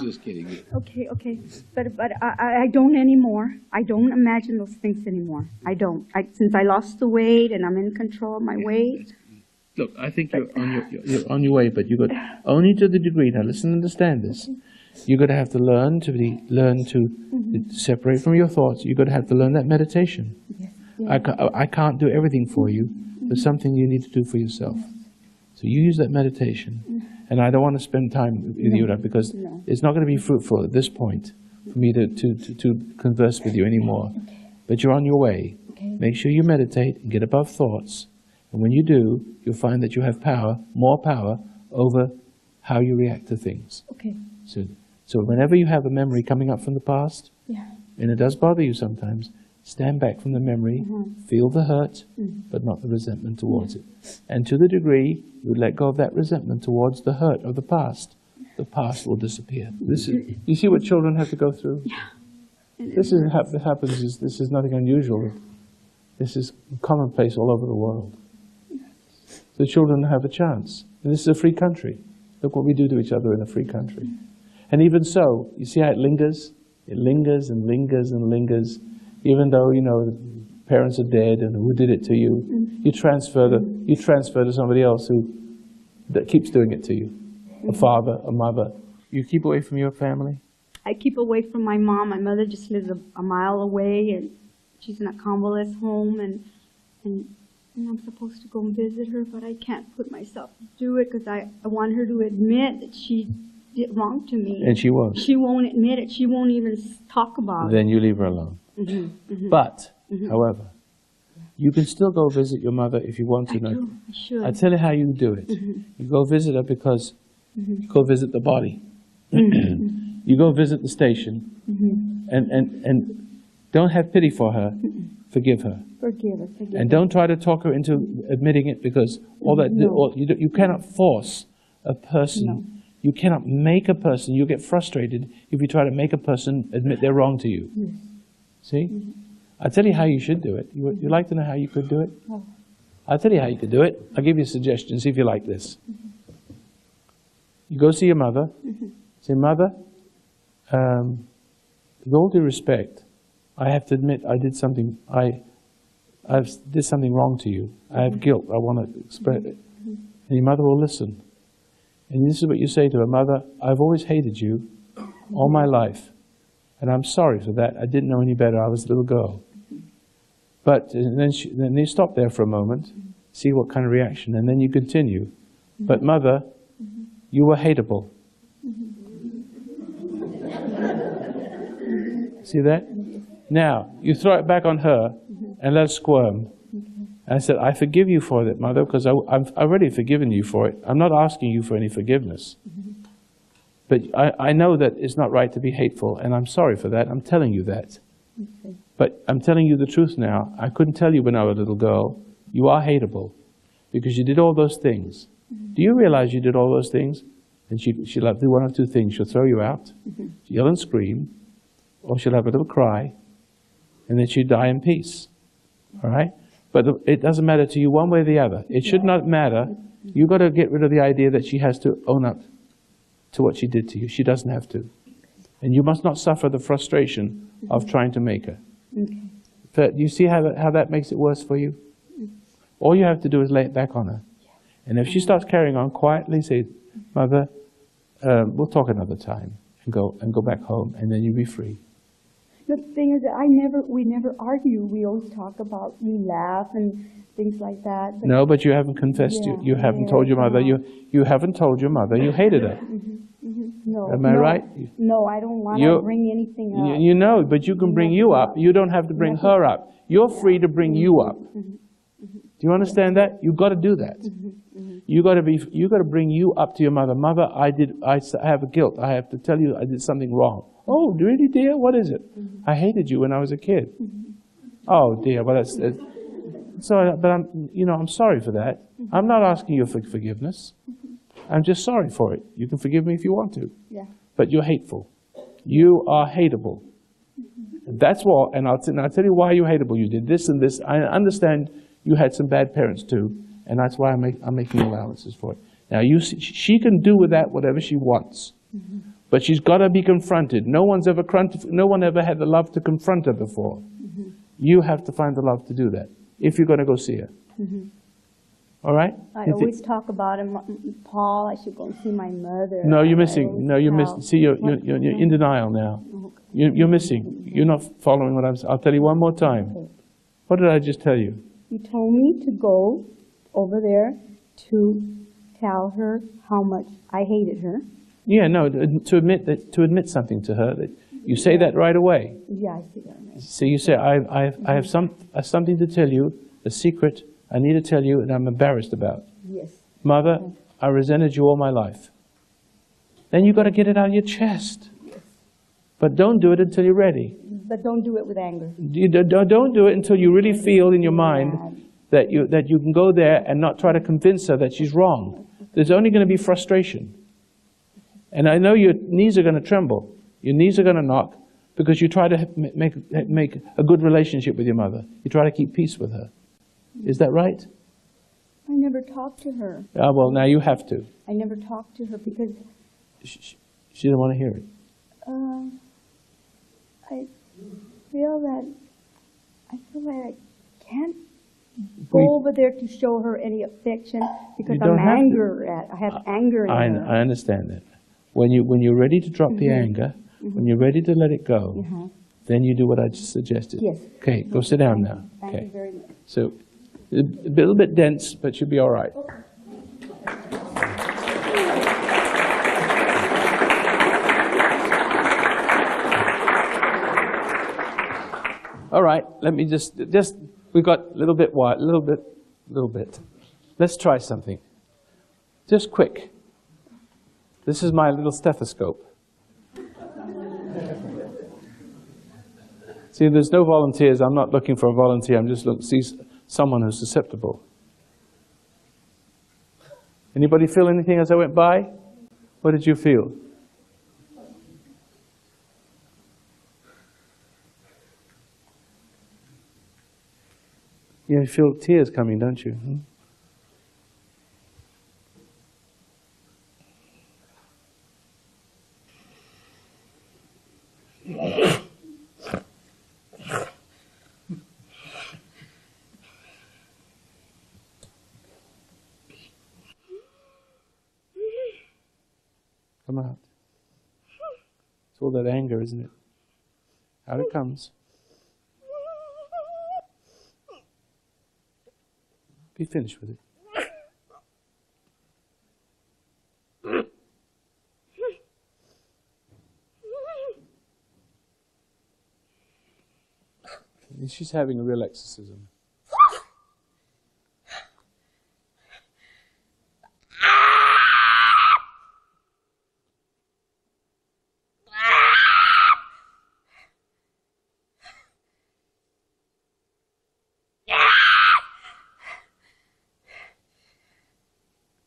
Just kidding. Okay. But I don't anymore. I don't imagine those things anymore. I don't. Since I lost the weight and I'm in control of my weight. Look, I think you're on your way, but you got only to the degree. Now, listen, understand this. You're going to have to learn to separate from your thoughts. You're going to have to learn that meditation. Yes. I can't do everything for you. There's something you need to do for yourself. So you use that meditation. And I don't want to spend time with you because it's not going to be fruitful at this point for me to converse with you anymore. But you're on your way. Make sure you meditate and get above thoughts. And when you do, you'll find that you have more power over how you react to things. Okay. So whenever you have a memory coming up from the past, and it does bother you sometimes, stand back from the memory, feel the hurt, but not the resentment towards it. And to the degree you let go of that resentment towards the hurt of the past will disappear. You see what children have to go through? This is nothing unusual. This is commonplace all over the world. The children have a chance. And this is a free country. Look what we do to each other in a free country. And even so, you see how it lingers? It lingers and lingers and lingers. Even though, the parents are dead and who did it to you, you transfer to somebody else that keeps doing it to you. A father, a mother. You keep away from your family? I keep away from my mom. My mother just lives a mile away, and she's in a convalescent home, and I'm supposed to go and visit her, but I can't put myself to do it because I want her to admit that she did wrong to me. And she won't. She won't admit it. She won't even talk about it. Then you leave her alone. But, however, you can still go visit your mother if you want to. I should. I tell you how you do it. You go visit her because you go visit the body. You go visit the station, and don't have pity for her. Forgive her. Forgive her. Forgive And her. don't try to talk her into admitting it, because all that No. you cannot force a person. No. You cannot make a person. You get frustrated if you try to make a person admit they're wrong to you. Yes. See? I'll tell you how you should do it. You like to know how you could do it? Oh. I'll tell you how you could do it. I'll give you a suggestion. See if you like this. You go see your mother. Say, Mother, with all due respect, I have to admit I did something. I did something wrong to you. I have guilt. I want to express it. And your mother will listen. And this is what you say to her: Mother, I've always hated you all my life, and I'm sorry for that. I didn't know any better. I was a little girl. But and then you stop there for a moment, see what kind of reaction, and then you continue. But Mother, you were hateable. See that? Now, you throw it back on her and let her squirm. And I said, I forgive you for that, Mother, because I've already forgiven you for it. I'm not asking you for any forgiveness. But I know that it's not right to be hateful, and I'm sorry for that. I'm telling you that. Okay. But I'm telling you the truth now. I couldn't tell you when I was a little girl. You are hateable because you did all those things. Do you realize you did all those things? And she'll do one of two things. She'll throw you out, she'll yell and scream, or she'll have a little cry, and then she'll die in peace. All right? But it doesn't matter to you one way or the other. It should not matter. You've got to get rid of the idea that she has to own up to what she did to you. She doesn't have to. And you must not suffer the frustration of trying to make her. Okay. But you see how that makes it worse for you? All you have to do is lay it back on her. And if she starts carrying on, quietly say, Mother, we'll talk another time, and go back home, and then you'll be free. The thing is that we never argue. We always talk about, we laugh and things like that. But No, but you haven't confessed. Yeah, You haven't yeah, told your mother. You haven't told your mother you hated her. no, Am I no, right? No, I don't want You- to bring anything up. You know, but you can bring you up. You don't have to bring her up. You're free to bring you up. Do you understand that? You've got to do that. You got to bring you up to your mother. Mother, I have a guilt. I have to tell you I did something wrong. Oh, really, dear? What is it? I hated you when I was a kid. Oh, dear. Well, I'm sorry for that. I'm not asking you for forgiveness. I'm just sorry for it. You can forgive me if you want to. Yeah. But you're hateful. You are hateable. That's what, and I'll tell you why you're hateable. You did this and this. I understand you had some bad parents too, and that's why I'm making allowances for it. Now, she can do with that whatever she wants, but she's got to be confronted. No one ever had the love to confront her before. You have to find the love to do that if you're going to go see her. All right? I always talk about him, Paul, I should go and see my mother. No, you're I missing. always No, you're tell- missing. See, you're in denial now. You're missing. You're not following what I'm saying. I'll tell you one more time. What did I just tell you? You told me to go over there to tell her how much I hated her. Yeah, no, to admit something to her. That you say that right away. Yeah, I see that. Right. So you say, I have something to tell you, a secret I need to tell you, and I'm embarrassed about. Yes. Mother, I resented you all my life. Then you've got to get it out of your chest. But don't do it until you're ready. But don't do it with anger. Don't do it until you really feel in your mind that you can go there and not try to convince her that she's wrong. There's only going to be frustration. And I know your knees are going to tremble. Your knees are going to knock because you try to make a good relationship with your mother. You try to keep peace with her. Is that right? I never talked to her. Well, now you have to. I never talked to her because She didn't want to hear it. I feel that I can't go over there to show her any affection because You don't have to. I have anger in her. I understand that. When you're ready to drop the anger, when you're ready to let it go, then you do what I just suggested. Yes. Okay, go sit down now. Thank Okay. you very much. So, a little bit dense, but you'll be all right. All right, let me just, we've got a little bit. Let's try something. Just quick. This is my little stethoscope. See, there's no volunteers. I'm not looking for a volunteer. I'm just looking to see someone who's susceptible. Anybody feel anything as I went by? What did you feel? You feel tears coming, don't you? Come out. It's all that anger, isn't it? Out it comes. Be finished with it. She's having a real exorcism.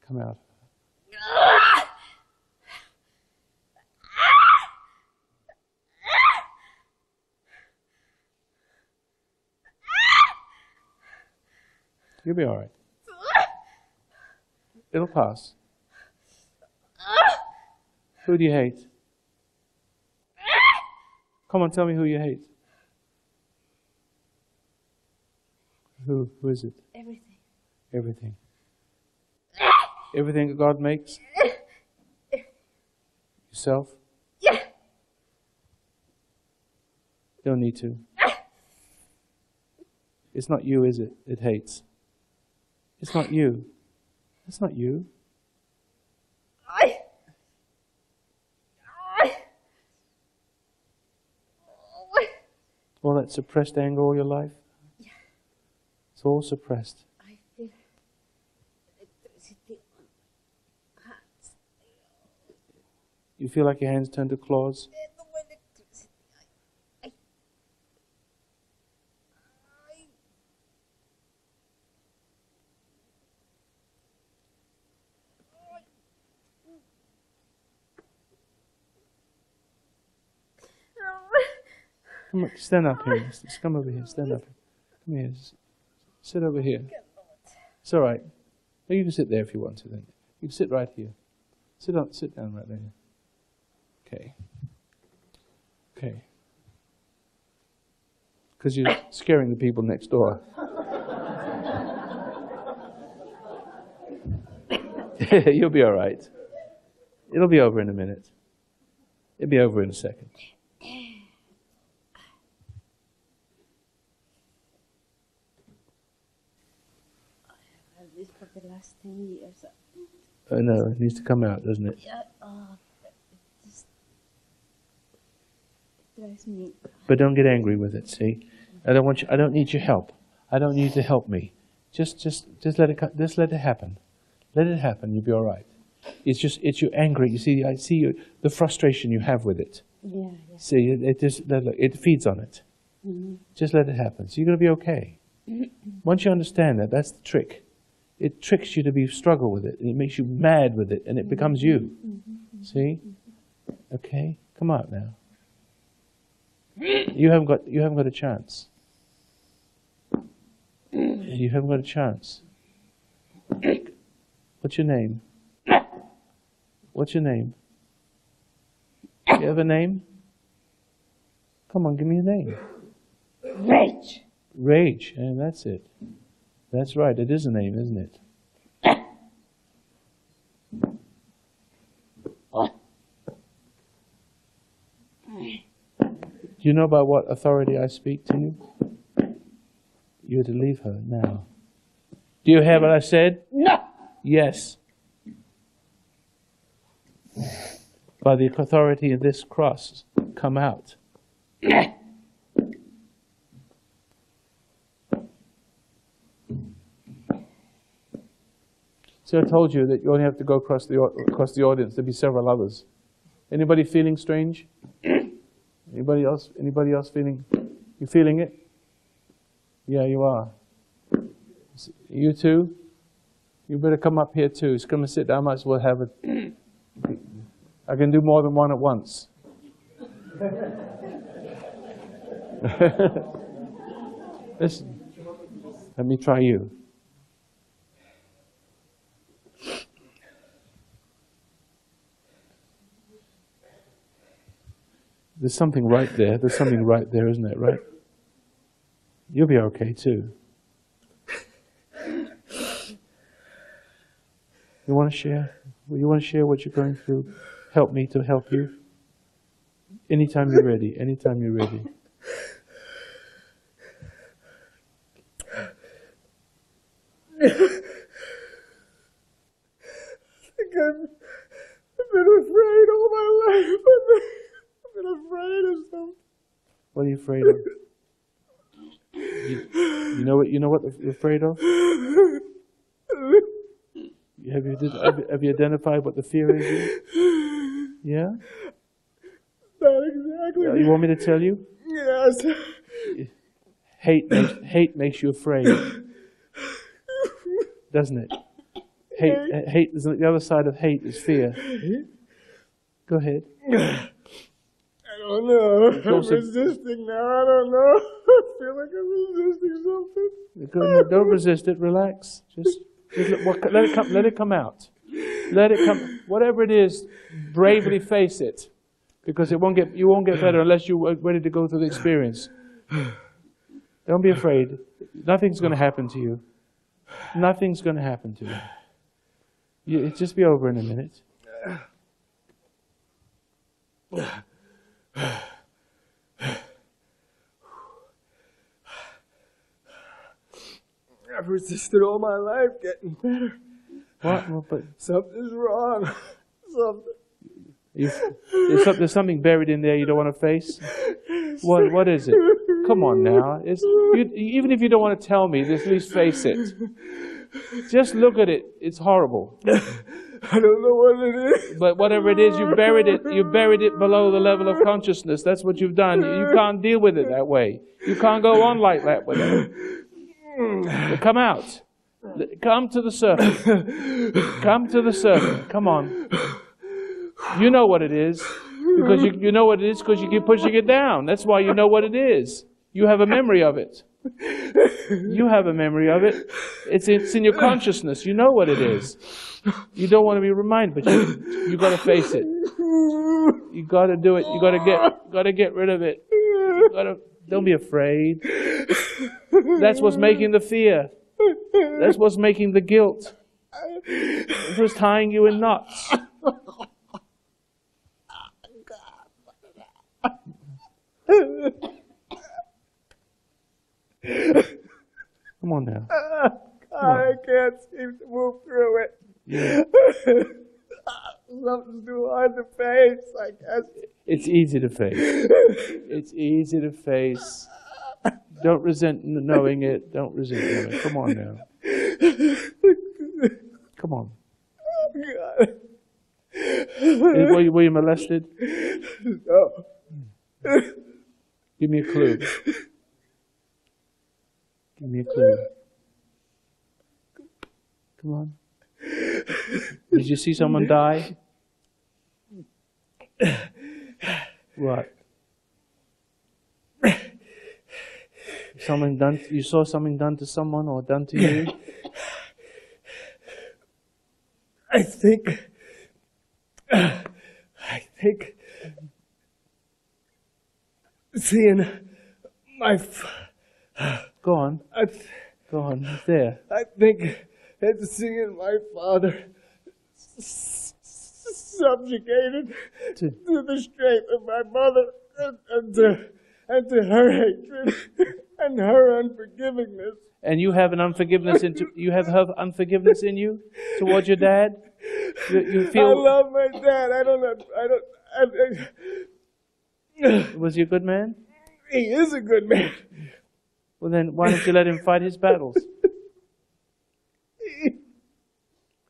Come out. You'll be all right. It'll pass. Who do you hate? Come on, tell me who you hate. Who is it? Everything. Everything. Everything that God makes? Yourself? Yeah. Don't need to. It's not you, is it? It hates. It's not you. It's not you. All that suppressed anger all your life? Yeah. It's all suppressed. I feel electricity on my hands. You feel like your hands turn to claws? No electricity. Come on, stand up here. Just come over here. Stand up. Come here. Sit over here. It's all right. Well, you can sit there if you want to. Then you can sit right here. Sit down right there. Okay. Okay. Because you're scaring the people next door. You'll be all right. It'll be over in a minute. It'll be over in a second. This for the last 10 years. I know, it needs to come out, doesn't it? Yeah, it drives me. But don't get angry with it, see? I don't need your help. I don't need you to help me. Just let it happen. Let it happen, you'll be all right. It's you angry. You see, I see the frustration you have with it. Yeah. See, it feeds on it. Mm-hmm. Just let it happen. So you're going to be okay. Once you understand that, that's the trick. It tricks you to struggle with it, and it makes you mad with it, and it becomes you. See? Okay? Come out now. You haven't got a chance. You haven't got a chance. What's your name? What's your name? You have a name? Come on, give me a name. Rage. Rage, and that's it. That's right, it is a name, isn't it? Do you know by what authority I speak to you? You're to leave her now. Do you hear what I said? No. Yes. By the authority of this cross, come out. So I told you that you only have to go across the audience. There'll be several others. Anybody feeling strange? Anybody else feeling? You feeling it? Yeah, you are. You too? You better come up here too. Come and sit down. I might as well have it. I can do more than one at once. Listen, let me try you. There's something right there. There's something right there, isn't it? Right? You'll be okay too. You want to share? You want to share what you're going through? Help me to help you. Anytime you're ready. Anytime you're ready. I've been afraid all my life. I've been afraid of something. What are you afraid of? You know what you're afraid of? Have you identified what the fear is? Yeah? Not exactly. You want me to tell you? Yes. Hate makes you afraid, doesn't it? Hate is the other side of hate is fear. Go ahead. I don't know. I'm resisting now. I don't know. I feel like I'm resisting something. Don't resist it. Relax. Just let it come out. Let it come. Whatever it is, bravely face it, because you won't get better unless you're ready to go through the experience. Don't be afraid. Nothing's going to happen to you. Nothing's going to happen to you. It'll just be over in a minute. I've resisted all my life, getting better. What? Well, but Something's wrong. Something. there's something buried in there you don't want to face. What is it? Come on now. Even if you don't want to tell me, at least face it. Just look at it. It's horrible. I don't know what it is. But whatever it is, you buried it. You buried it below the level of consciousness. That's what you've done. You can't deal with it that way. You can't go on like that with it. Come out. Come to the surface. Come to the surface. Come on. You know what it is. Because you know what it is because you keep pushing it down. That's why you know what it is. You have a memory of it. You have a memory of it. It's in your consciousness. You know what it is. You don't want to be reminded, but you got to face it. You got to do it. You got to get rid of it. Don't be afraid. That's what's making the fear. That's what's making the guilt. It's what's tying you in knots. Come on now. I can't seem to move through it. Yeah. Something's too hard to face, I guess. It's easy to face. It's easy to face. Don't resent knowing it. Don't resent knowing it. Come on now. Come on. God. Were you molested? No. Give me a clue. Give me a clue. Come on. Did you see someone die? What? You saw something done to someone or done to you? I think seeing my Go on. Go on. It's there. I think it's seeing my father subjugated to the strength of my mother and to her hatred and her unforgivingness. And you have an unforgiveness you have unforgiveness in you towards your dad? You feel I love my dad. Was he a good man? He is a good man. Well then why don't you let him fight his battles?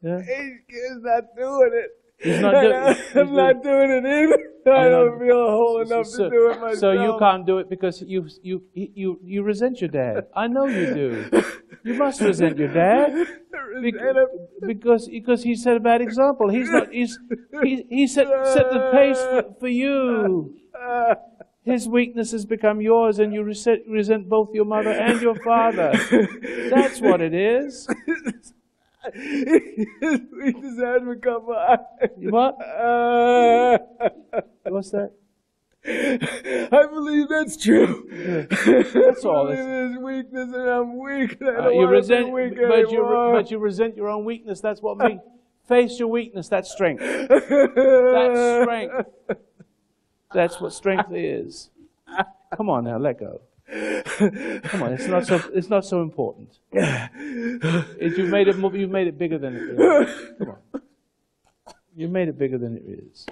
Yeah? He's not doing it. He's not doing I'm not doing it either. I don't feel whole enough to do it myself. So you can't do it because you resent your dad. I know you do. You must resent your dad because he set a bad example. He set the pace for you. His weaknesses become yours, and you resent both your mother and your father. That's what it is. His weakness has become mine. What? What's that? I believe that's true. That's all. I believe his weakness, and I'm weak. And I don't You want resent, to be weak but anymore. you resent your own weakness. That's what makes face your weakness. That's strength. That's strength. That's what strength is. Come on now, let go. Come on, it's not so important. You made it bigger than it is. Come on, you made it bigger than it is.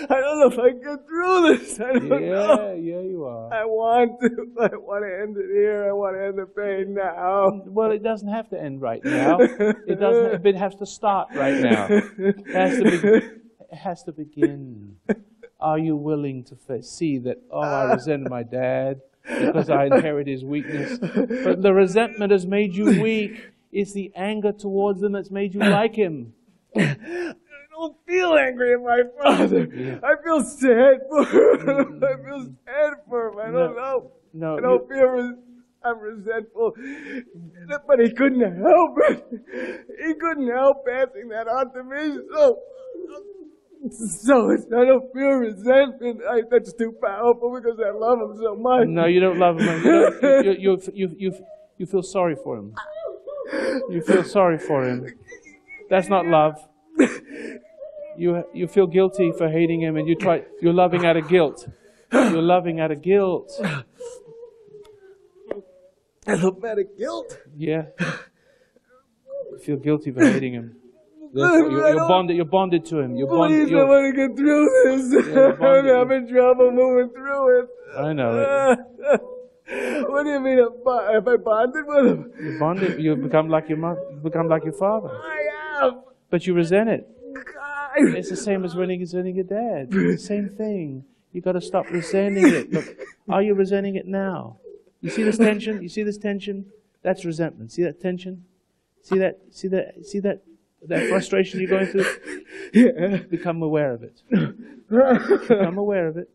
I don't know if I can get through this. I don't know. Yeah, you are. I want to. I want to end it here. I want to end the pain now. Well, it doesn't have to end right now. It doesn't. It has to start right now. It has to begin. Are you willing to see that, I resent my dad because I inherit his weakness? But the resentment has made you weak. It's the anger towards him that's made you like him. I don't feel angry at my father. Yeah. I feel sad for him. I feel sad for him. I don't know. No, I don't feel I'm resentful. But he couldn't help it. He couldn't help passing that on to me. So I don't feel resentment. That's too powerful because I love him so much. No, you don't love him. You feel sorry for him. You feel sorry for him. That's not love. You feel guilty for hating him, and you're loving out of guilt. You're loving out of guilt. I love out of guilt. Yeah. You feel guilty for hating him. You're bonded to him. Please, I want to get through this. I'm having trouble moving through it. I know it. What do you mean? Have I bonded with him? You're bonded. You become like your mother. You become like your father. I am. But you resent it. It's the same as resenting your dad. It's the same thing. You got to stop resenting it. Look, are you resenting it now? You see this tension? You see this tension? That's resentment. See that tension? See that? See that? See that? That frustration you're going through? Yeah. Become aware of it. Become aware of it.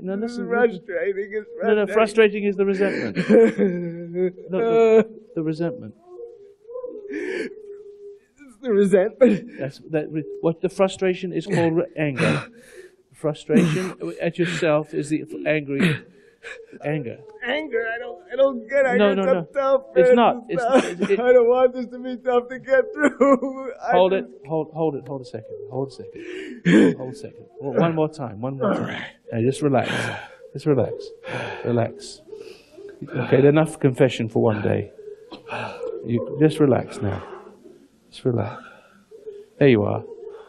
No, listen. Frustrating. It's frustrating. No, frustrating is the resentment. No, the resentment. It's the resentment. What the frustration is called anger. Frustration at yourself is the anger. Anger. I don't get it. No. Tough. It's not. I don't want this to be tough to get through. Hold it a second. One more time. Right. Now just relax. Relax. Okay, enough confession for one day. You just relax now. Just relax. There you are.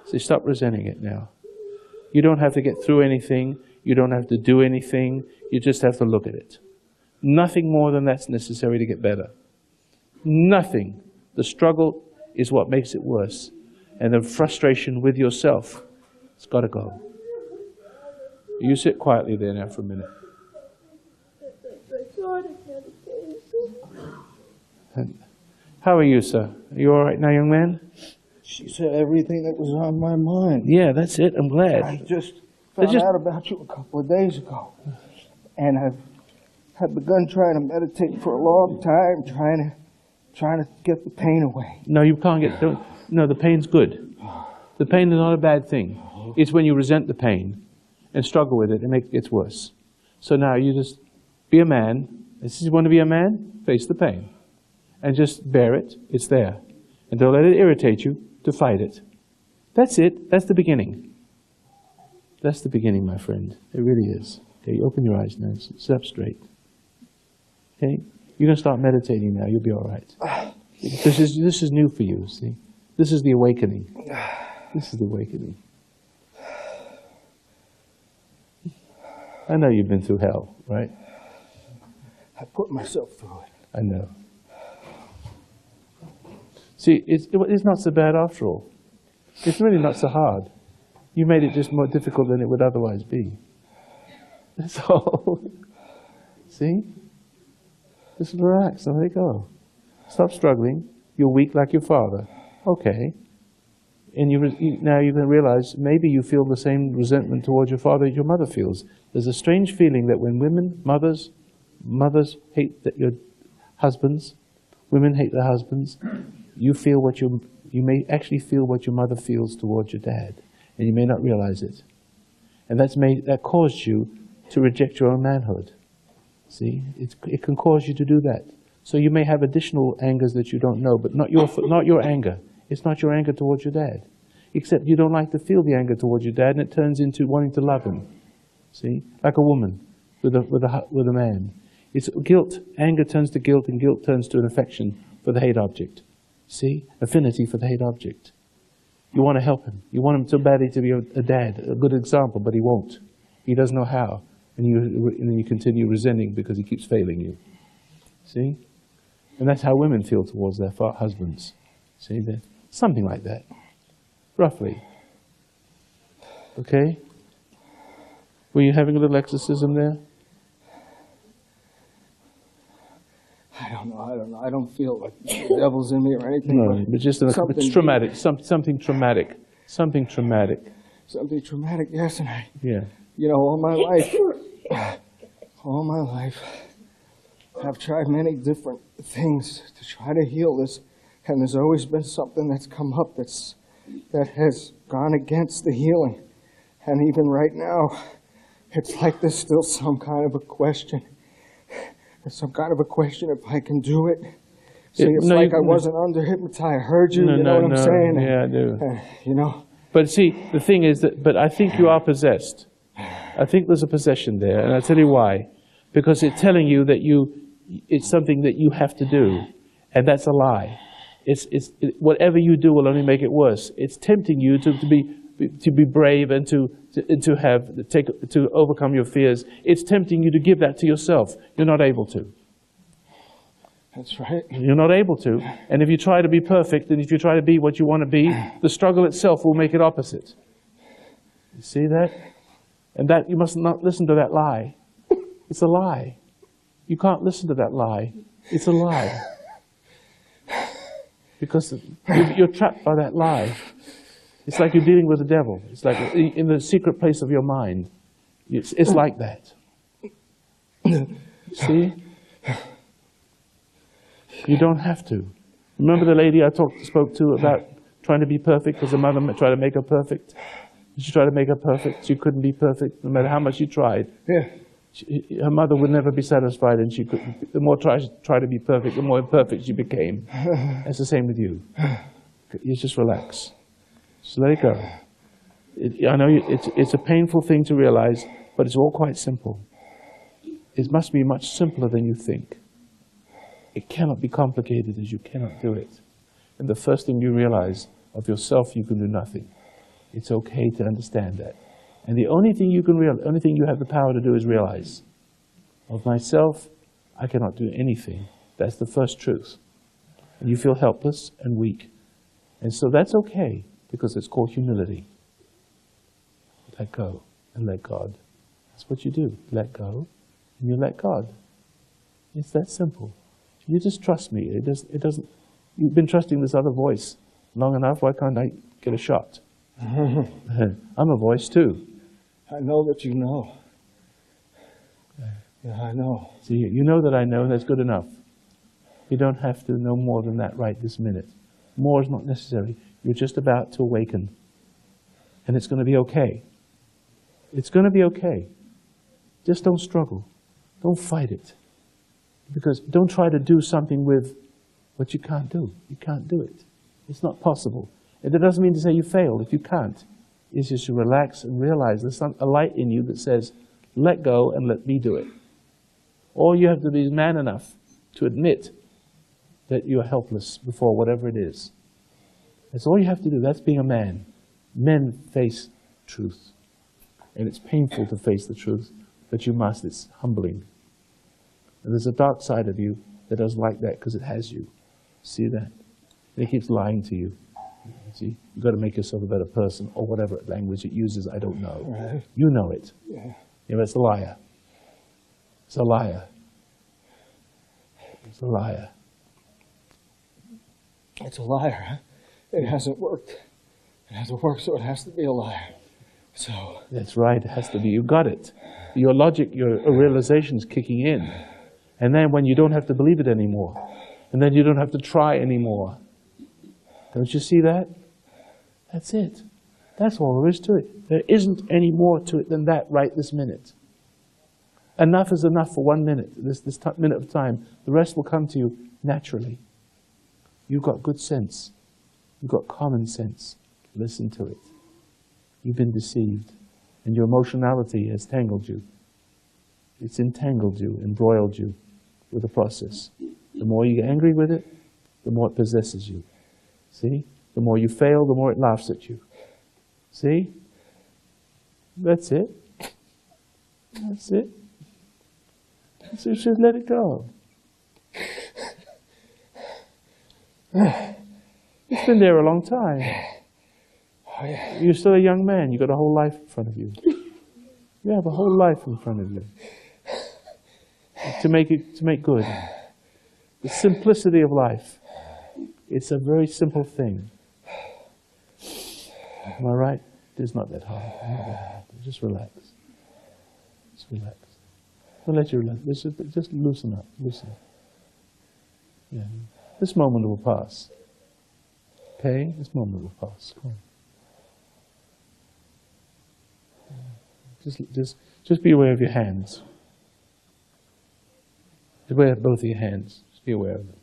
So stop resenting it now. You don't have to get through anything. You don't have to do anything. You just have to look at it. Nothing more than that's necessary to get better. Nothing. The struggle is what makes it worse. And the frustration with yourself, it's got to go. You sit quietly there now for a minute. How are you, sir? Are you all right now, young man? She said everything that was on my mind. Yeah, that's it. I'm glad. I just found out about you a couple of days ago. And I've begun trying to meditate for a long time, trying to get the pain away. No, you can't get... No, the pain's good. The pain is not a bad thing. It's when you resent the pain and struggle with it, it gets worse. So now you just be a man. If you want to be a man, face the pain. And just bear it. It's there. And don't let it irritate you to fight it. That's it. That's the beginning. That's the beginning, my friend. It really is. Okay, open your eyes now. Sit up straight. Okay? You're going to start meditating now. You'll be all right. This is new for you, see? This is the awakening. This is the awakening. I know you've been through hell, right? I put myself through it. I know. See, it's not so bad after all. It's really not so hard. You made it just more difficult than it would otherwise be. That's all. See? Just relax and let it go. Stop struggling. You're weak like your father. Okay. And now you can realize maybe you feel the same resentment towards your father as your mother feels. There's a strange feeling that when women, mothers hate your husbands, women hate their husbands, you may actually feel what your mother feels towards your dad, and you may not realize it. And that caused you to reject your own manhood. See, it can cause you to do that. So you may have additional angers that you don't know, but not your anger. It's not your anger towards your dad. Except you don't like to feel the anger towards your dad, and it turns into wanting to love him. See? Like a woman with a man. It's guilt. Anger turns to guilt, and guilt turns to an affection for the hate object. See? Affinity for the hate object. You want to help him. You want him so badly to be a dad, a good example, but he won't. He doesn't know how. And then you continue resenting because he keeps failing you. See? And that's how women feel towards their husbands. See? Something like that. Roughly. Okay? Were you having a little exorcism there? I don't know. I don't feel like the devil's in me or anything. No, but just it's traumatic. Something traumatic. Something traumatic. Something traumatic, yes. And yeah. You know, all my life, I've tried many different things to try to heal this, and there's always been something that's come up that has gone against the healing. And even right now, it's like there's still some kind of a question. There's some kind of a question if I can do it. See, it's like I wasn't under hypnotized. I heard you, you know what I'm saying? Yeah, I do. You know? But see, the thing is but I think you are possessed. I think there's a possession there, and I'll tell you why. Because it's telling you that it's something that you have to do, and that's a lie. Whatever you do will only make it worse. It's tempting you to be brave and to overcome your fears. It's tempting you to give that to yourself. You're not able to. That's right. You're not able to. And if you try to be perfect, and if you try to be what you want to be, the struggle itself will make it opposite. You see that? And that you must not listen to that lie. It's a lie. You can't listen to that lie. It's a lie. Because you're trapped by that lie. It's like you're dealing with the devil. It's like in the secret place of your mind. It's like that. See? You don't have to. Remember the lady I spoke to about trying to be perfect because her mother tried to make her perfect? She tried to make her perfect. She couldn't be perfect no matter how much she tried. Yeah. Her mother would never be satisfied, and she couldn't. The more she tried to be perfect, the more imperfect she became. It's the same with you. You just relax. Just let it go. I know it's a painful thing to realize, but it's all quite simple. It must be much simpler than you think. It cannot be complicated as you cannot do it. And the first thing you realize of yourself, you can do nothing. It's okay to understand that. And the only thing you have the power to do is realize, of myself, I cannot do anything. That's the first truth. And you feel helpless and weak. And so that's okay, because it's called humility. Let go and let God. That's what you do. Let go and you let God. It's that simple. You just trust me. It doesn't. You've been trusting this other voice long enough. Why can't I get a shot? I'm a voice too. I know that you know. Yeah, I know. See, you know that I know, and that's good enough. You don't have to know more than that right this minute. More is not necessary. You're just about to awaken. And it's going to be okay. It's going to be okay. Just don't struggle. Don't fight it. Because don't try to do something with what you can't do. You can't do it. It's not possible. And that doesn't mean to say you failed if you can't. It's just to relax and realize there's a light in you that says, let go and let me do it. All you have to be is man enough to admit that you're helpless before whatever it is. That's all you have to do. That's being a man. Men face truth. And it's painful to face the truth, but you must. It's humbling. And there's a dark side of you that doesn't like that because it has you. See that? And it keeps lying to you. See, you've got to make yourself a better person, or whatever language it uses, I don't know. Right. You know it. Yeah. Yeah, but it's a liar. It's a liar. It's a liar. It's a liar, huh? It hasn't worked. It hasn't worked, so it has to be a liar. So. That's right, it has to be. You got it. Your logic, your realization's kicking in. And then when you don't have to believe it anymore, and then you don't have to try anymore. Don't you see that? That's it. That's all there is to it. There isn't any more to it than that right this minute. Enough is enough for 1 minute, this minute of time. The rest will come to you naturally. You've got good sense. You've got common sense. Listen to it. You've been deceived, and your emotionality has tangled you. It's entangled you, embroiled you with the process. The more you get angry with it, the more it possesses you. See? The more you fail, the more it laughs at you. See? That's it. That's it. So you should let it go. It's been there a long time. Oh, yeah. You're still a young man. You've got a whole life in front of you. You have a whole life in front of you. To make good. The simplicity of life. It's a very simple thing. Am I right? It's not that hard. Not that hard. Just relax. Just relax. Don't let you relax. Just loosen up. Loosen up. Yeah. This moment will pass. Okay? This moment will pass. Come on. Just be aware of your hands. Be aware of both of your hands. Just be aware of them.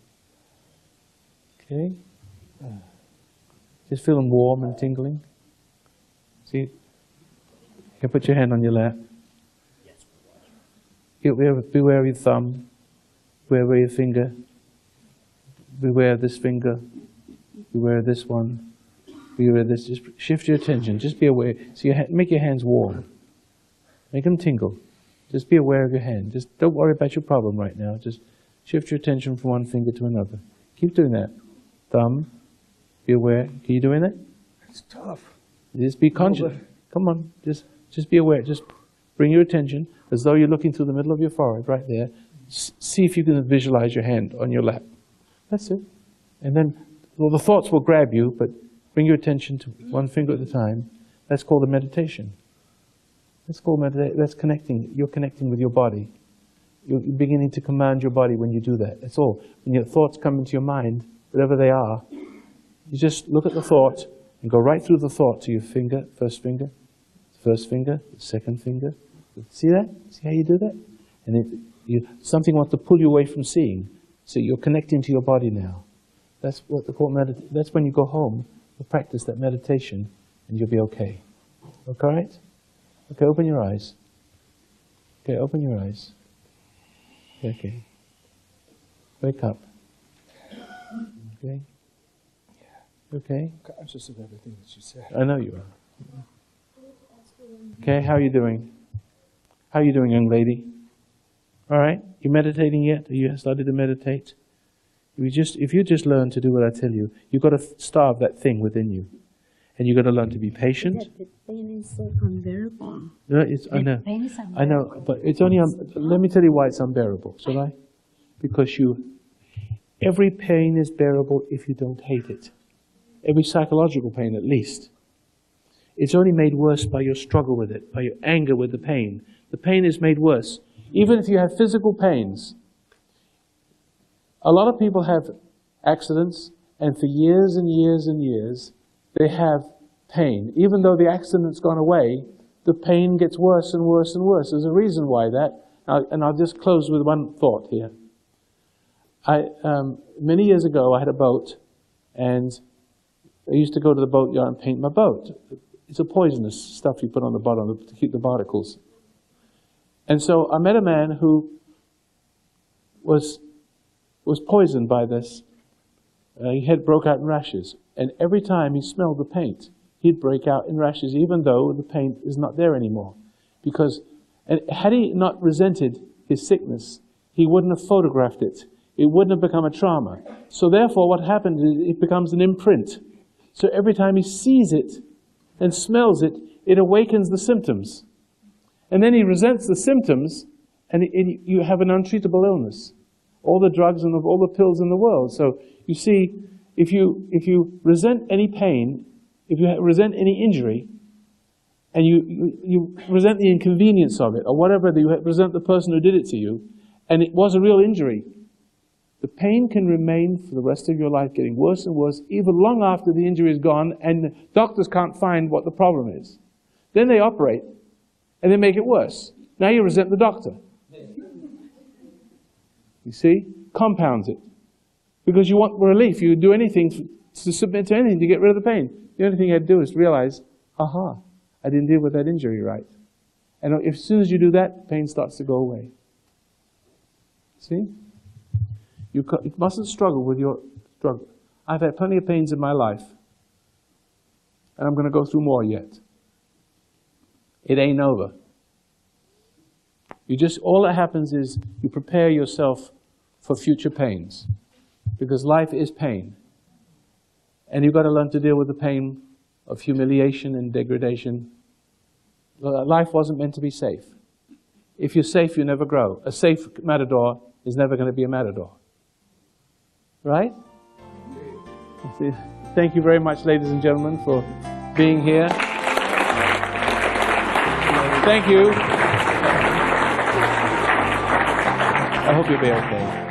Okay? Just feel them warm and tingling. See? You can put your hand on your lap. Beware of your thumb. Beware of your finger. Beware of this finger. Beware of this one. Beware of this. Just shift your attention. Just be aware. So make your hands warm. Make them tingle. Just be aware of your hand. Just don't worry about your problem right now. Just shift your attention from one finger to another. Keep doing that. Thumb. Be aware. Are you doing that? It's tough. Just be conscious. Come on. Just be aware. Just bring your attention as though you're looking through the middle of your forehead right there. See if you can visualize your hand on your lap. That's it. And then, well, the thoughts will grab you, but bring your attention to one finger at a time. That's called a meditation. That's called meditation. That's connecting. You're connecting with your body. You're beginning to command your body when you do that. That's all. When your thoughts come into your mind, whatever they are, you just look at the thought and go right through the thought to your finger, first finger, the second finger. See that? See how you do that? And something wants to pull you away from seeing. So you're connecting to your body now. That's what they call meditation. That's when you go home, you practice that meditation, and you'll be okay. Okay, right? Okay, open your eyes. Okay, open your eyes. Okay. Wake up. Okay. Okay. Conscious of everything that you said. I know you are. Okay, how are you doing? How are you doing, young lady? All right? You meditating yet? Have you started to meditate? If you just learn to do what I tell you, you've got to starve that thing within you. And you've got to learn to be patient. The pain is so unbearable. No, I know. Pain is unbearable. I know, but it's only, let me tell you why it's unbearable, shall I? Because every pain is bearable if you don't hate it. Every psychological pain, at least. It's only made worse by your struggle with it, by your anger with the pain. The pain is made worse. Even if you have physical pains. A lot of people have accidents, and for years and years and years, they have pain. Even though the accident's gone away, the pain gets worse and worse and worse. There's a reason why that. And I'll just close with one thought here. Many years ago, I had a boat, and I used to go to the boatyard and paint my boat. It's a poisonous stuff you put on the bottom to keep the barnacles. And so I met a man who was poisoned by this. His head broke out in rashes. And every time he smelled the paint, he'd break out in rashes, even though the paint is not there anymore. And had he not resented his sickness, he wouldn't have photographed it. It wouldn't have become a trauma. So therefore, what happened is it becomes an imprint. So every time he sees it and smells it, it awakens the symptoms. And then he resents the symptoms, and you have an untreatable illness. All the drugs and all the pills in the world. So you see, if you resent any pain, if you resent any injury, and you resent the inconvenience of it, or whatever, you resent the person who did it to you, and it was a real injury, the pain can remain for the rest of your life, getting worse and worse, even long after the injury is gone, and the doctors can't find what the problem is. Then they operate, and they make it worse. Now you resent the doctor. You see? Compounds it. Because you want relief. You would do anything to submit to anything to get rid of the pain. The only thing you had to do is realize, aha, I didn't deal with that injury right. And as soon as you do that, pain starts to go away. See? You mustn't struggle with your struggle. I've had plenty of pains in my life. And I'm going to go through more yet. It ain't over. All that happens is you prepare yourself for future pains. Because life is pain. And you've got to learn to deal with the pain of humiliation and degradation. Life wasn't meant to be safe. If you're safe, you never grow. A safe matador is never going to be a matador. Right? Thank you very much, ladies and gentlemen, for being here. Thank you. I hope you'll be okay.